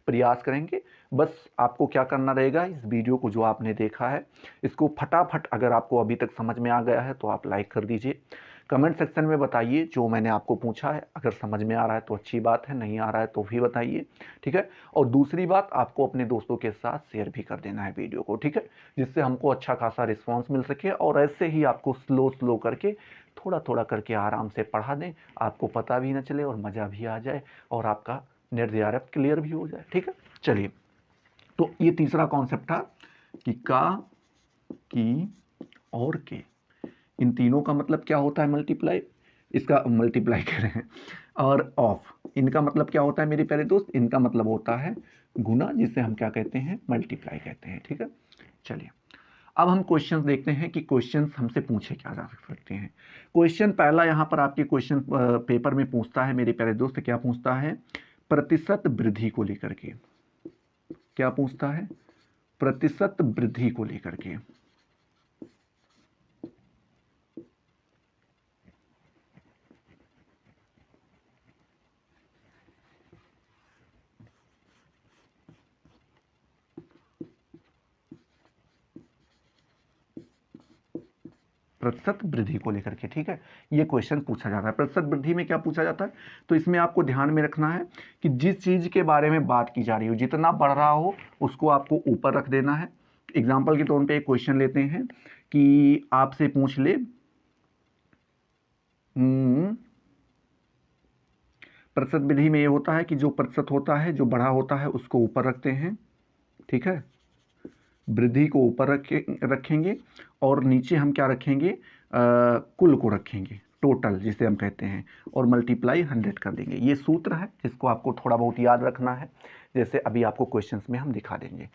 प्रयास करेंगे। बस आपको क्या करना रहेगा, इस वीडियो को जो आपने देखा है इसको फटाफट, अगर आपको अभी तक समझ में आ गया है तो आप लाइक कर दीजिए। कमेंट सेक्शन में बताइए जो मैंने आपको पूछा है, अगर समझ में आ रहा है तो अच्छी बात है, नहीं आ रहा है तो भी बताइए, ठीक है। और दूसरी बात, आपको अपने दोस्तों के साथ शेयर भी कर देना है वीडियो को, ठीक है, जिससे हमको अच्छा खासा रिस्पांस मिल सके। और ऐसे ही आपको स्लो स्लो करके, थोड़ा थोड़ा करके आराम से पढ़ा दें, आपको पता भी ना चले और मज़ा भी आ जाए, और आपका नेट जेआरएफ क्लियर भी हो जाए, ठीक है। चलिए, तो ये तीसरा कॉन्सेप्ट था कि का, की और के, इन तीनों का मतलब क्या होता है, मल्टीप्लाई, इसका मल्टीप्लाई कर रहे हैं, और ऑफ, इनका मतलब क्या होता है मेरे प्यारे दोस्त, इनका मतलब होता है गुना, जिसे हम क्या कहते हैं, मल्टीप्लाई कहते हैं, ठीक है। चलिए, अब हम क्वेश्चन देखते हैं कि क्वेश्चन हमसे पूछे क्या जा सकते हैं। क्वेश्चन पहला यहाँ पर आपके क्वेश्चन पेपर में पूछता है मेरे प्यारे दोस्त, क्या पूछता है? प्रतिशत वृद्धि को लेकर के। क्या पूछता है? प्रतिशत वृद्धि को लेकर के। प्रतिशत वृद्धि को लेकर के, ठीक है, ये क्वेश्चन पूछा जाता है। प्रतिशत वृद्धि में क्या पूछा जाता है? तो इसमें आपको ध्यान में रखना है कि जिस चीज के बारे में बात की जा रही हो, जितना बढ़ रहा हो उसको आपको ऊपर रख देना है। एग्जाम्पल के तौर पे एक क्वेश्चन लेते हैं कि आपसे पूछ ले प्रतिशत विधि में ये होता है कि जो प्रतिशत होता है, जो बढ़ा होता है उसको ऊपर रखते हैं, ठीक है, वृद्धि को ऊपर रखेंगे और नीचे हम क्या रखेंगे? कुल को रखेंगे, टोटल जिसे हम कहते हैं, और मल्टीप्लाई 100 कर देंगे। ये सूत्र है जिसको आपको थोड़ा बहुत याद रखना है, जैसे अभी आपको क्वेश्चंस में हम दिखा देंगे।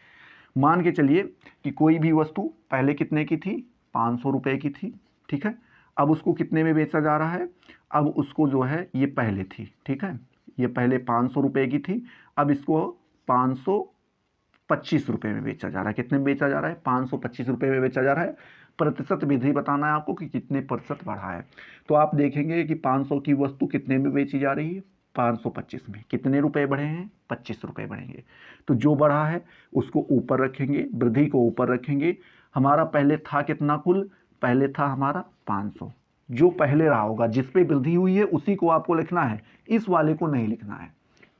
मान के चलिए कि कोई भी वस्तु पहले कितने की थी? 500 रुपये की थी, ठीक है। अब उसको कितने में बेचा जा रहा है? अब उसको जो है, ये पहले थी, ठीक है, ये पहले 500 रुपये की थी, अब इसको 525 रुपये में बेचा जा रहा है। कितने में बेचा जा रहा है? 525 रुपये में बेचा जा रहा है। प्रतिशत विधि बताना है आपको कि कितने प्रतिशत बढ़ा है। तो आप देखेंगे कि 500 की वस्तु कितने में बेची जा रही है? 525 में। कितने रुपए बढ़े हैं? 25 रुपये बढ़ेंगे। तो जो बढ़ा है उसको ऊपर रखेंगे, वृद्धि को ऊपर रखेंगे। हमारा पहले था कितना कुल? पहले था हमारा 500। जो पहले रहा होगा, जिस पे वृद्धि हुई है उसी को आपको लिखना है, इस वाले को नहीं लिखना है।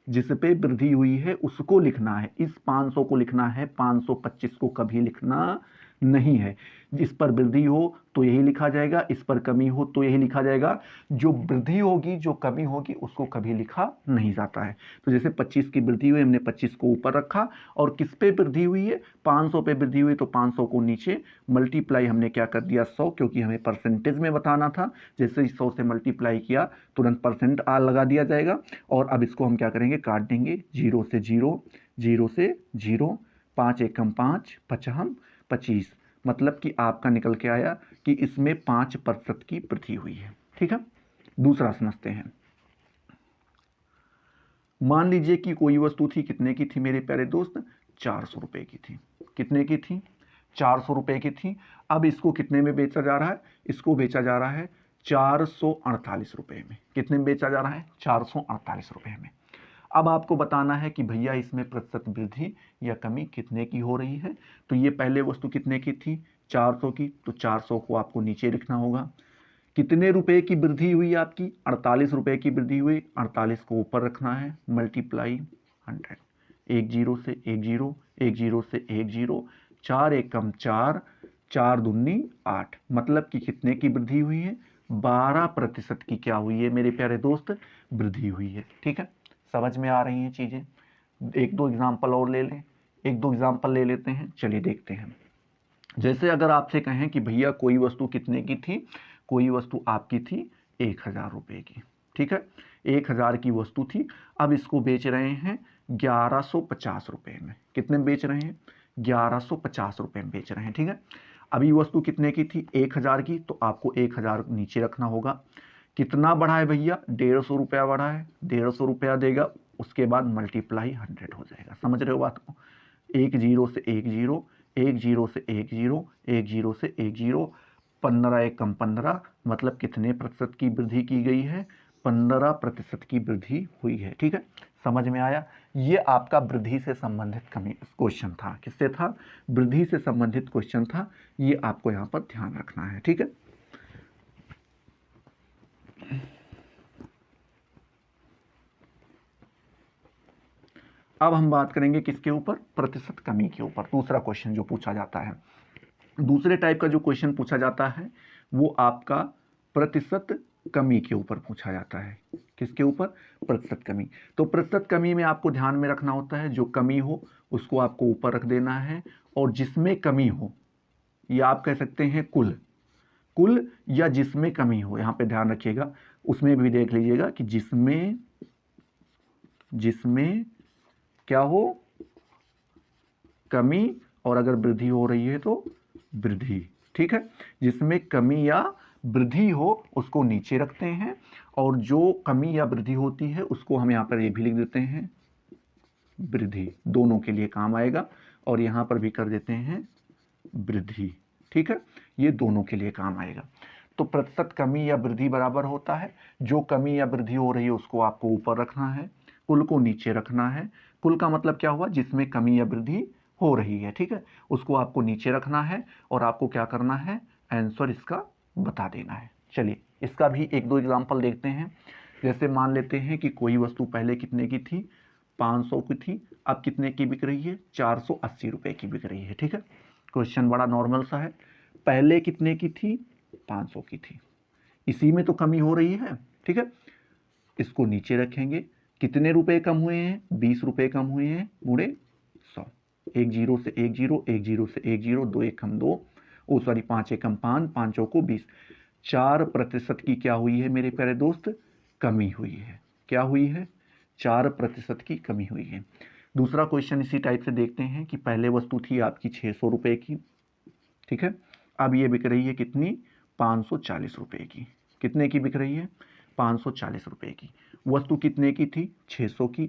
जिस पे वृद्धि हुई है उसको लिखना है, इस 500 को लिखना है, 525 को कभी लिखना नहीं है। इस पर वृद्धि हो तो यही लिखा जाएगा, इस पर कमी हो तो यही लिखा जाएगा। जो वृद्धि होगी, जो कमी होगी, उसको कभी लिखा नहीं जाता है। तो जैसे 25 की वृद्धि हुई, हमने 25 को ऊपर रखा, और किस पे वृद्धि हुई है? 500 पे वृद्धि हुई, तो 500 को नीचे मल्टीप्लाई हमने क्या कर दिया? 100, क्योंकि हमें परसेंटेज में बताना था। जैसे ही 100 से मल्टीप्लाई किया तुरंत परसेंट लगा दिया जाएगा। और अब इसको हम क्या करेंगे? काट देंगे। 0 से 0, 0 से 0, 5 एकम 5, 5 25, मतलब कि आपका निकल के आया कि इसमें 5% की वृद्धि हुई है, ठीक है। दूसरा समझते हैं। मान लीजिए कि कोई वस्तु थी, कितने की थी मेरे प्यारे दोस्त? 400 रुपए की थी। कितने की थी? 400 रुपए की थी। अब इसको कितने में बेचा जा रहा है? इसको बेचा जा रहा है 448 रुपए में। कितने में बेचा जा रहा है? 448 रुपए में। अब आपको बताना है कि भैया इसमें प्रतिशत वृद्धि या कमी कितने की हो रही है। तो ये पहले वस्तु कितने की थी? 400 की, तो 400 को आपको नीचे लिखना होगा। कितने रुपए की वृद्धि हुई आपकी? 48 रुपए की वृद्धि हुई। 48 को ऊपर रखना है, मल्टीप्लाई 100। एक जीरो से एक जीरो, एक जीरो से एक जीरो, 4 एकम 4, 4 दूनी 8, मतलब कि कितने की वृद्धि हुई है? 12% की क्या हुई है मेरे प्यारे दोस्त? वृद्धि हुई है, ठीक है। समझ में आ रही हैं चीजें? एक दो एग्जाम्पल और ले लें, एक दो एग्जाम्पल ले लेते हैं, चलिए देखते हैं। जैसे अगर आपसे कहें कि भैया कोई वस्तु कितने की थी? कोई वस्तु आपकी थी 1000 रुपये की, ठीक है, 1000 की वस्तु थी। अब इसको बेच रहे हैं 1150 रुपये में। कितने में बेच रहे हैं? 1150 रुपये में बेच रहे हैं, ठीक है। अभी वस्तु कितने की थी? 1000 की, तो आपको 1000 नीचे रखना होगा। कितना बढ़ा है भैया? 150 रुपया बढ़ा है, 150 रुपया देगा, उसके बाद मल्टीप्लाई 100 हो जाएगा। समझ रहे हो बात को? एक जीरो से एक जीरो, एक जीरो से एक जीरो, एक जीरो से एक जीरो, 15 एकम 15, मतलब कितने प्रतिशत की वृद्धि की गई है? 15% की वृद्धि हुई है, ठीक है। समझ में आया? ये आपका वृद्धि से संबंधित क्वेश्चन था। किससे था? वृद्धि से संबंधित क्वेश्चन था। ये आपको यहाँ पर ध्यान रखना है, ठीक है। अब हम बात करेंगे किसके ऊपर? प्रतिशत कमी के ऊपर। दूसरा क्वेश्चन जो पूछा जाता है, दूसरे टाइप का जो क्वेश्चन पूछा जाता है वो आपका प्रतिशत कमी के ऊपर पूछा जाता है। किसके ऊपर? प्रतिशत कमी। तो प्रतिशत कमी में आपको ध्यान में रखना होता है, जो कमी हो उसको आपको ऊपर रख देना है, और जिसमें कमी हो, या आप कह सकते हैं कुल, कुल या जिसमें कमी हो, यहां पे ध्यान रखिएगा। उसमें भी देख लीजिएगा कि जिसमें क्या हो? कमी, और अगर वृद्धि हो रही है तो वृद्धि, ठीक है। जिसमें कमी या वृद्धि हो उसको नीचे रखते हैं, और जो कमी या वृद्धि होती है उसको हम यहाँ पर ये भी लिख देते हैं वृद्धि, दोनों के लिए काम आएगा। और यहाँ पर भी कर देते हैं वृद्धि, ठीक है, ये दोनों के लिए काम आएगा। तो प्रतिशत कमी या वृद्धि बराबर होता है, जो कमी या वृद्धि हो रही है उसको आपको ऊपर रखना है, कुल को नीचे रखना है। कुल का मतलब क्या हुआ, जिसमें कमी या वृद्धि हो रही है, ठीक है, उसको आपको नीचे रखना है और आपको क्या करना है, आंसर इसका बता देना है। चलिए इसका भी एक दो एग्जाम्पल देखते हैं। जैसे मान लेते हैं कि कोई वस्तु पहले कितने की थी, 500 की थी, अब कितने की बिक रही है, 480 रुपये की बिक रही है, ठीक है। क्वेश्चन बड़ा नॉर्मल सा है, पहले कितने की थी, 500 की थी, इसी में तो कमी हो रही है, ठीक है। इसको नीचे रखेंगे, कितने रुपए कम हुए हैं, 20 रुपये कम हुए हैं, गुणे 100, एक जीरो से एक जीरो, एक जीरो से एक जीरो, दो एक हम दो, ओ सॉरी 5 एकम 5, 5 चौको 20, 4% की क्या हुई है मेरे प्यारे दोस्त, कमी हुई है। क्या हुई है, 4% की कमी हुई है। दूसरा क्वेश्चन इसी टाइप से देखते हैं कि पहले वस्तु थी आपकी 600 रुपये की, ठीक है, अब ये बिक रही है कितनी, 540 रुपये की। कितने की बिक रही है, 540 रुपये की। वस्तु कितने की थी, 600 की,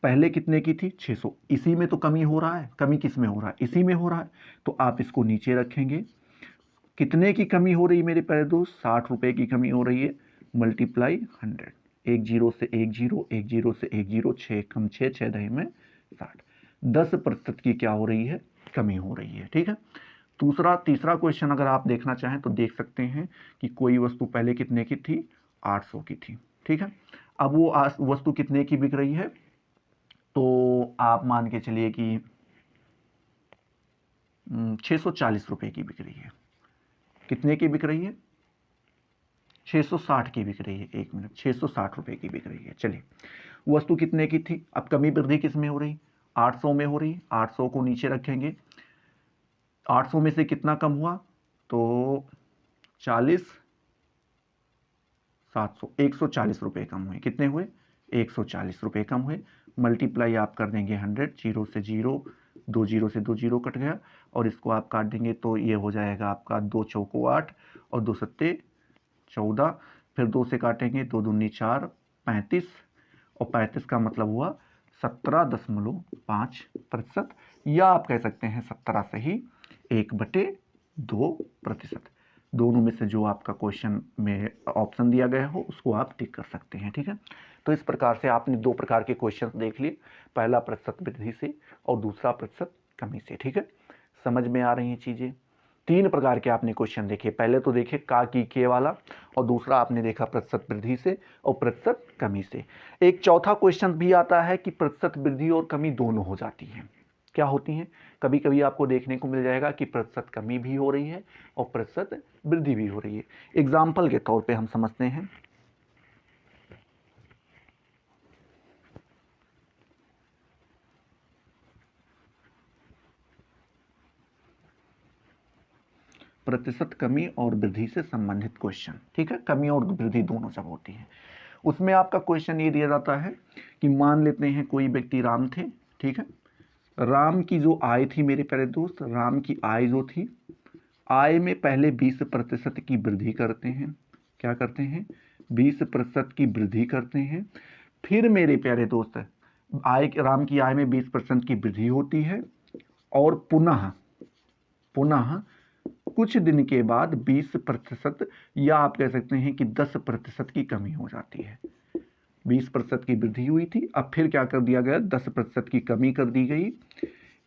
पहले कितने की थी, 600, इसी में तो कमी हो रहा है, कमी किस में हो रहा है, इसी में हो रहा है, तो आप इसको नीचे रखेंगे। कितने की कमी हो रही है मेरे प्यारे दोस्त, 60 रुपये की कमी हो रही है, मल्टीप्लाई 100, एक जीरो से एक जीरो, एक जीरो से एक जीरो, 6 कम 6, 6 दही में 60, 10% की क्या हो रही है, कमी हो रही है, ठीक है। तीसरा क्वेश्चन अगर आप देखना चाहें तो देख सकते हैं कि कोई वस्तु पहले कितने की थी, 800 की थी, ठीक है। अब वो वस्तु कितने की बिक रही है, तो आप मान के चलिए कि 640 रुपये की बिक रही है। कितने की बिक रही है, 660 की बिक रही है, एक मिनट, 660 रुपये की बिक रही है। चलिए वस्तु कितने की थी, अब कमी वृद्धि किस में हो रही, 800 में हो रही, 800 को नीचे रखेंगे, 800 में से कितना कम हुआ, तो 40, 700, 140 रुपये कम हुए। कितने हुए, 140 रुपये कम हुए, मल्टीप्लाई आप कर देंगे 100, जीरो से जीरो, दो जीरो से दो जीरो कट गया, और इसको आप काट देंगे तो ये हो जाएगा आपका 2 चौको 8 और 2 सत्ते 14, फिर 2 से काटेंगे, 2 दूनी 4, 35, और 35 का मतलब हुआ 17.5%, या आप कह सकते हैं 17 से ही 1/2%। दोनों में से जो आपका क्वेश्चन में ऑप्शन दिया गया हो उसको आप टिक कर सकते हैं, ठीक है। तो इस प्रकार से आपने दो प्रकार के क्वेश्चन देख लिए, पहला प्रतिशत वृद्धि से और दूसरा प्रतिशत कमी से, ठीक है। समझ में आ रही हैं चीज़ें। 3 प्रकार के आपने क्वेश्चन देखे, पहले तो देखे का की के वाला, और दूसरा आपने देखा प्रतिशत वृद्धि से और प्रतिशत कमी से। एक चौथा क्वेश्चन भी आता है कि प्रतिशत वृद्धि और कमी दोनों हो जाती हैं। क्या होती हैं, कभी कभी आपको देखने को मिल जाएगा कि प्रतिशत कमी भी हो रही है और प्रतिशत वृद्धि भी हो रही है। एग्जाम्पल के तौर पे हम समझते हैं, प्रतिशत कमी और वृद्धि से संबंधित क्वेश्चन, ठीक है, कमी और वृद्धि दोनों जब होती है। उसमें आपका क्वेश्चन ये दिया जाता है कि मान लेते हैं कोई व्यक्ति राम थे, ठीक है, राम की जो आय थी मेरे प्यारे दोस्त, राम की आय जो थी, आय में पहले 20% की वृद्धि करते हैं। क्या करते हैं, 20% की वृद्धि करते हैं। फिर मेरे प्यारे दोस्त राम की आय में 20% की वृद्धि होती है, और पुनः कुछ दिन के बाद 20%, या आप कह सकते हैं कि 10% की कमी हो जाती है। 20% की वृद्धि हुई थी, अब फिर क्या कर दिया गया, 10% की कमी कर दी गई,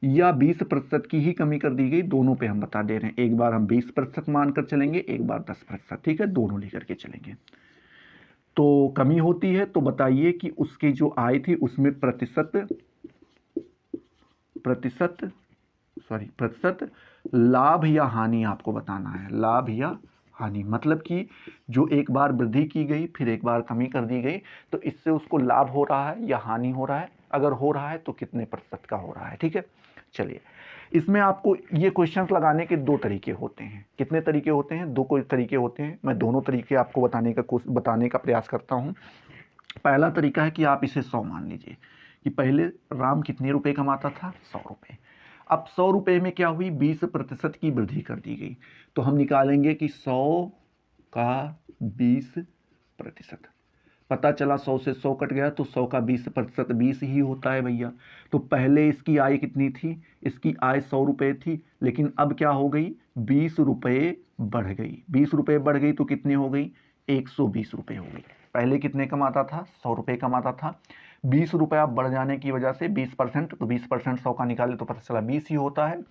या 20% की ही कमी कर दी गई, दोनों पे हम बता दे रहे हैं। एक बार हम 20% मानकर चलेंगे, एक बार 10%, ठीक है, दोनों लेकर के चलेंगे। तो कमी होती है तो बताइए कि उसकी जो आय थी उसमें प्रतिशत लाभ या हानि आपको बताना है। लाभ या हानि मतलब कि जो एक बार वृद्धि की गई फिर एक बार कमी कर दी गई, तो इससे उसको लाभ हो रहा है या हानि हो रहा है, अगर हो रहा है तो कितने प्रतिशत का हो रहा है, ठीक है। चलिए इसमें आपको ये क्वेश्चन लगाने के दो तरीके होते हैं। कितने तरीके होते हैं, दो कोई तरीके होते हैं। मैं दोनों तरीके आपको बताने का प्रयास करता हूँ। पहला तरीका है कि आप इसे 100 मान लीजिए कि पहले राम कितने रुपए कमाता था, 100 रुपये। अब 100 रुपये में क्या हुई, 20% की वृद्धि कर दी गई। तो हम निकालेंगे कि 100 का 20%। पता चला 100 से 100 कट गया तो 100 का 20% 20 ही होता है भैया। तो पहले इसकी आय कितनी थी, इसकी आय 100 रुपये थी, लेकिन अब क्या हो गई, 20 रुपये बढ़ गई। 20 रुपये बढ़ गई तो कितनी हो गई, 120 रुपये हो गई। पहले कितने कमाता था, 100 रुपये कमाता था। 20 रुपया बढ़ जाने की वजह से 20%, तो 20% 100 का निकाले तो पता चला 20 ही होता है।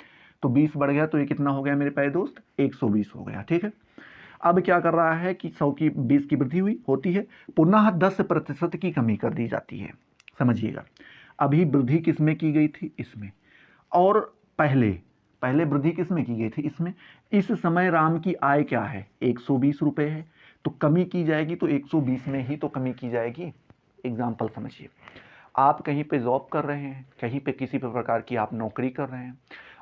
तो 20 बढ़ गया तो ये कितना हो गया मेरे प्यारे दोस्त, 120 हो गया। ठीक है, अब क्या कर रहा है कि 100 की 20 की वृद्धि हुई होती है, पुनः 10% की कमी कर दी जाती है। समझिएगा, अभी वृद्धि किस में की गई थी, इसमें, और पहले पहले वृद्धि किस में की गई थी, इसमें। इस समय राम की आय क्या है, 120 रुपये है, तो कमी की जाएगी तो 120 में ही तो कमी की जाएगी। एग्जाम्पल समझिए, आप कहीं पे जॉब कर रहे हैं, कहीं पे किसी भी प्रकार की आप नौकरी कर रहे हैं।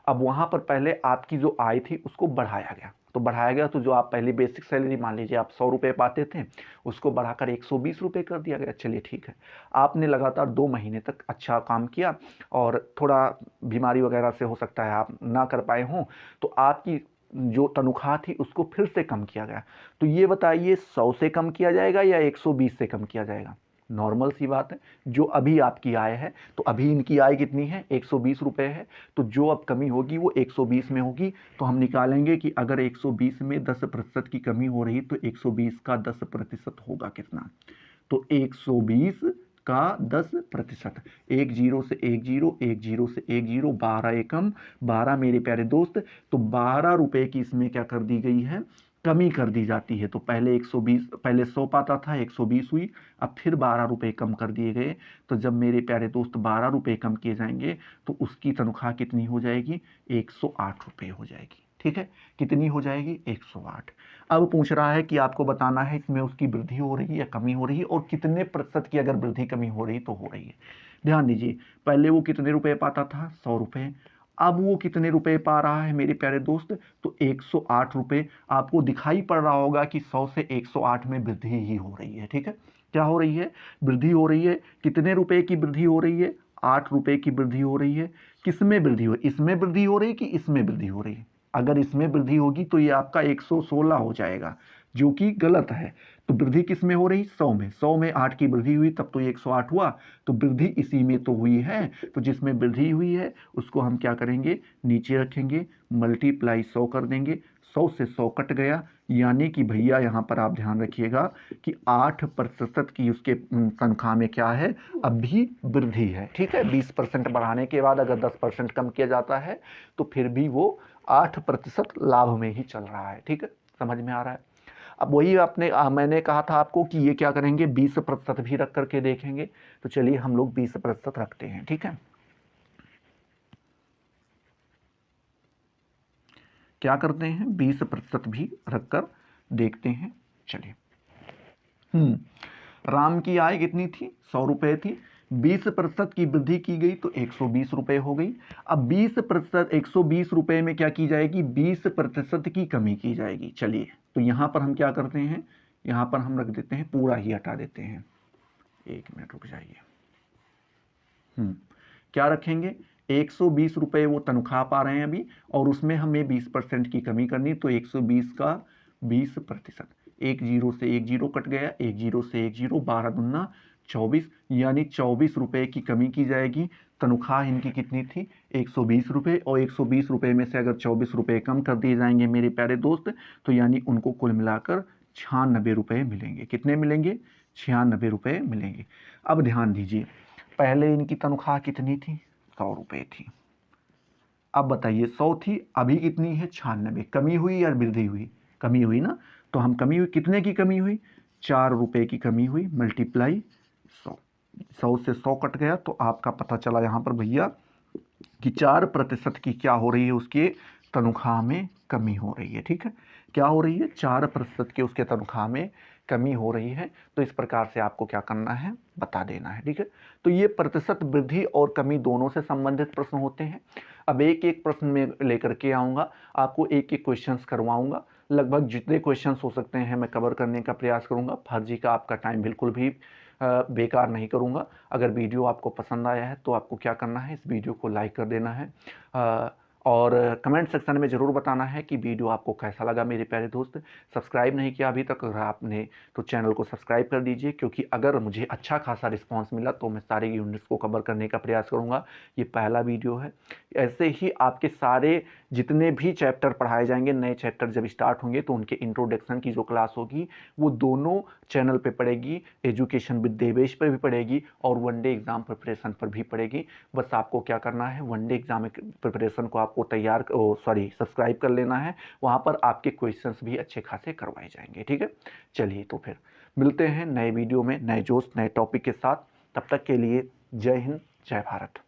अब वहाँ पर पहले आपकी जो आय थी उसको बढ़ाया गया, तो बढ़ाया गया तो जो आप पहले बेसिक सैलरी मान लीजिए आप 100 रुपये पाते थे, उसको बढ़ाकर 120 रुपये कर दिया गया। चलिए ठीक है, आपने लगातार 2 महीने तक अच्छा काम किया और थोड़ा बीमारी वगैरह से हो सकता है आप ना कर पाए हों, तो आपकी जो तनख्वाह थी उसको फिर से कम किया गया। तो ये बताइए 100 से कम किया जाएगा या 120 से कम किया जाएगा। नॉर्मल सी बात है, जो अभी आपकी आय है, तो अभी इनकी आय कितनी है, 120 रुपये है, तो जो अब कमी होगी वो 120 में होगी। तो हम निकालेंगे कि अगर 120 में 10% की कमी हो रही तो 120 का 10% होगा कितना, तो 120 का 10%, 1 जीरो से 1 जीरो, 1 जीरो से 1 जीरो, 12 एकम 12 मेरे प्यारे दोस्त। तो 12 रुपये की इसमें क्या कर दी गई है, कमी कर दी जाती है। तो पहले 120, पहले 100 पाता था, 120 हुई, अब फिर 12 रुपये कम कर दिए गए। तो जब मेरे प्यारे दोस्त 12 रुपये कम किए जाएंगे तो उसकी तनख्वाह कितनी हो जाएगी, 108 रुपये हो जाएगी। ठीक है, कितनी हो जाएगी, 108। अब पूछ रहा है कि आपको बताना है इसमें उसकी वृद्धि हो रही है या कमी हो रही है, और कितने प्रतिशत की अगर वृद्धि कमी हो रही तो हो रही है। ध्यान दीजिए, पहले वो कितने रुपए पाता था, 100 रुपये, अब वो कितने रुपए पा रहा है मेरे प्यारे दोस्त, तो 108 रुपये। आपको दिखाई पड़ रहा होगा कि 100 से 108 में वृद्धि ही हो रही है। ठीक है, क्या हो रही है, वृद्धि हो रही है। कितने रुपए की वृद्धि हो रही है, 8 रुपये की वृद्धि हो रही है। किसमें वृद्धि हो, इसमें वृद्धि हो रही है कि इसमें वृद्धि हो रही है। अगर इसमें वृद्धि होगी तो ये आपका 116 हो जाएगा, जो कि गलत है। तो वृद्धि किस में हो रही, 100 में। 100 में 8 की वृद्धि हुई तब तो ये 108 हुआ, तो वृद्धि इसी में तो हुई है। तो जिसमें वृद्धि हुई है उसको हम क्या करेंगे, नीचे रखेंगे, मल्टीप्लाई 100 कर देंगे। 100 से 100 कट गया, यानी कि भैया यहाँ पर आप ध्यान रखिएगा कि 8% की उसके तनख्वाह में क्या है, अभी वृद्धि है। ठीक है, 20% बढ़ाने के बाद अगर 10% कम किया जाता है तो फिर भी वो 8% लाभ में ही चल रहा है। ठीक है, समझ में आ रहा है। अब वही मैंने कहा था आपको कि ये क्या करेंगे, 20% भी रख करके देखेंगे। तो चलिए हम लोग 20% रखते हैं। ठीक है, क्या करते हैं, 20% भी रखकर देखते हैं। चलिए, राम की आय कितनी थी, 100 रुपये थी, 20% की वृद्धि की गई तो 120 रुपये हो गई। अब 20%, 120 रुपये में क्या की जाएगी, 20% की कमी की जाएगी। चलिए, तो यहां पर हम क्या करते हैं, यहां पर हम रख देते हैं, पूरा ही हटा देते हैं। 1 मिनट रुक जाइए। क्या रखेंगे, 120 रुपये वो तनख्वाह पा रहे हैं अभी, और उसमें हमें 20% की कमी करनी, तो 120 का 20%। 1 जीरो से 1 जीरो कट गया, 1 जीरो से 1 जीरो, 12 दूना 24, यानी 24 रुपये की कमी की जाएगी। तनख्वाह इनकी कितनी थी, 120 रुपये, और 120 रुपये में से अगर 24 रुपये कम कर दिए जाएंगे मेरे प्यारे दोस्त, तो यानी उनको कुल मिलाकर 96 रुपये मिलेंगे। कितने मिलेंगे, 96 रुपये मिलेंगे। अब ध्यान दीजिए, पहले इनकी तनख्वाह कितनी थी, 100 रुपये थी। अब बताइए, 100 थी, अभी कितनी है, 96। कमी हुई या वृद्धि हुई, कमी हुई ना। तो हम कमी हुई, कितने की कमी हुई, 4 रुपये की कमी हुई, मल्टीप्लाई 100। 100 से 100 कट गया तो आपका पता चला यहाँ पर भैया कि 4% की क्या हो रही है, उसके तनख्वाह में कमी हो रही है। ठीक है, क्या हो रही है, 4% के उसके तनख्वाह में कमी हो रही है। तो इस प्रकार से आपको क्या करना है, बता देना है। ठीक है, तो ये प्रतिशत वृद्धि और कमी दोनों से संबंधित प्रश्न होते हैं। अब एक एक प्रश्न में लेकर के आऊँगा, आपको एक एक क्वेश्चंस करवाऊँगा। लगभग जितने क्वेश्चंस हो सकते हैं मैं कवर करने का प्रयास करूँगा। फर्जी का आपका टाइम बिल्कुल भी बेकार नहीं करूँगा। अगर वीडियो आपको पसंद आया है तो आपको क्या करना है, इस वीडियो को लाइक कर देना है और कमेंट सेक्शन में ज़रूर बताना है कि वीडियो आपको कैसा लगा। मेरे प्यारे दोस्त, सब्सक्राइब नहीं किया अभी तक अगर आपने तो चैनल को सब्सक्राइब कर दीजिए, क्योंकि अगर मुझे अच्छा खासा रिस्पांस मिला तो मैं सारे यूनिट्स को कवर करने का प्रयास करूँगा। ये पहला वीडियो है। ऐसे ही आपके सारे जितने भी चैप्टर पढ़ाए जाएंगे, नए चैप्टर जब स्टार्ट होंगे तो उनके इंट्रोडक्शन की जो क्लास होगी वो दोनों चैनल पे पड़ेगी, एजुकेशन विद देवेश पर भी पड़ेगी और वनडे एग्ज़ाम प्रिपरेशन पर भी पड़ेगी। बस आपको क्या करना है, वनडे एग्ज़ाम प्रिपरेशन को आपको सब्सक्राइब कर लेना है। वहाँ पर आपके क्वेश्चंस भी अच्छे खासे करवाए जाएंगे। ठीक है, चलिए तो फिर मिलते हैं नए वीडियो में, नए जोश, नए टॉपिक के साथ। तब तक के लिए जय हिंद, जय भारत।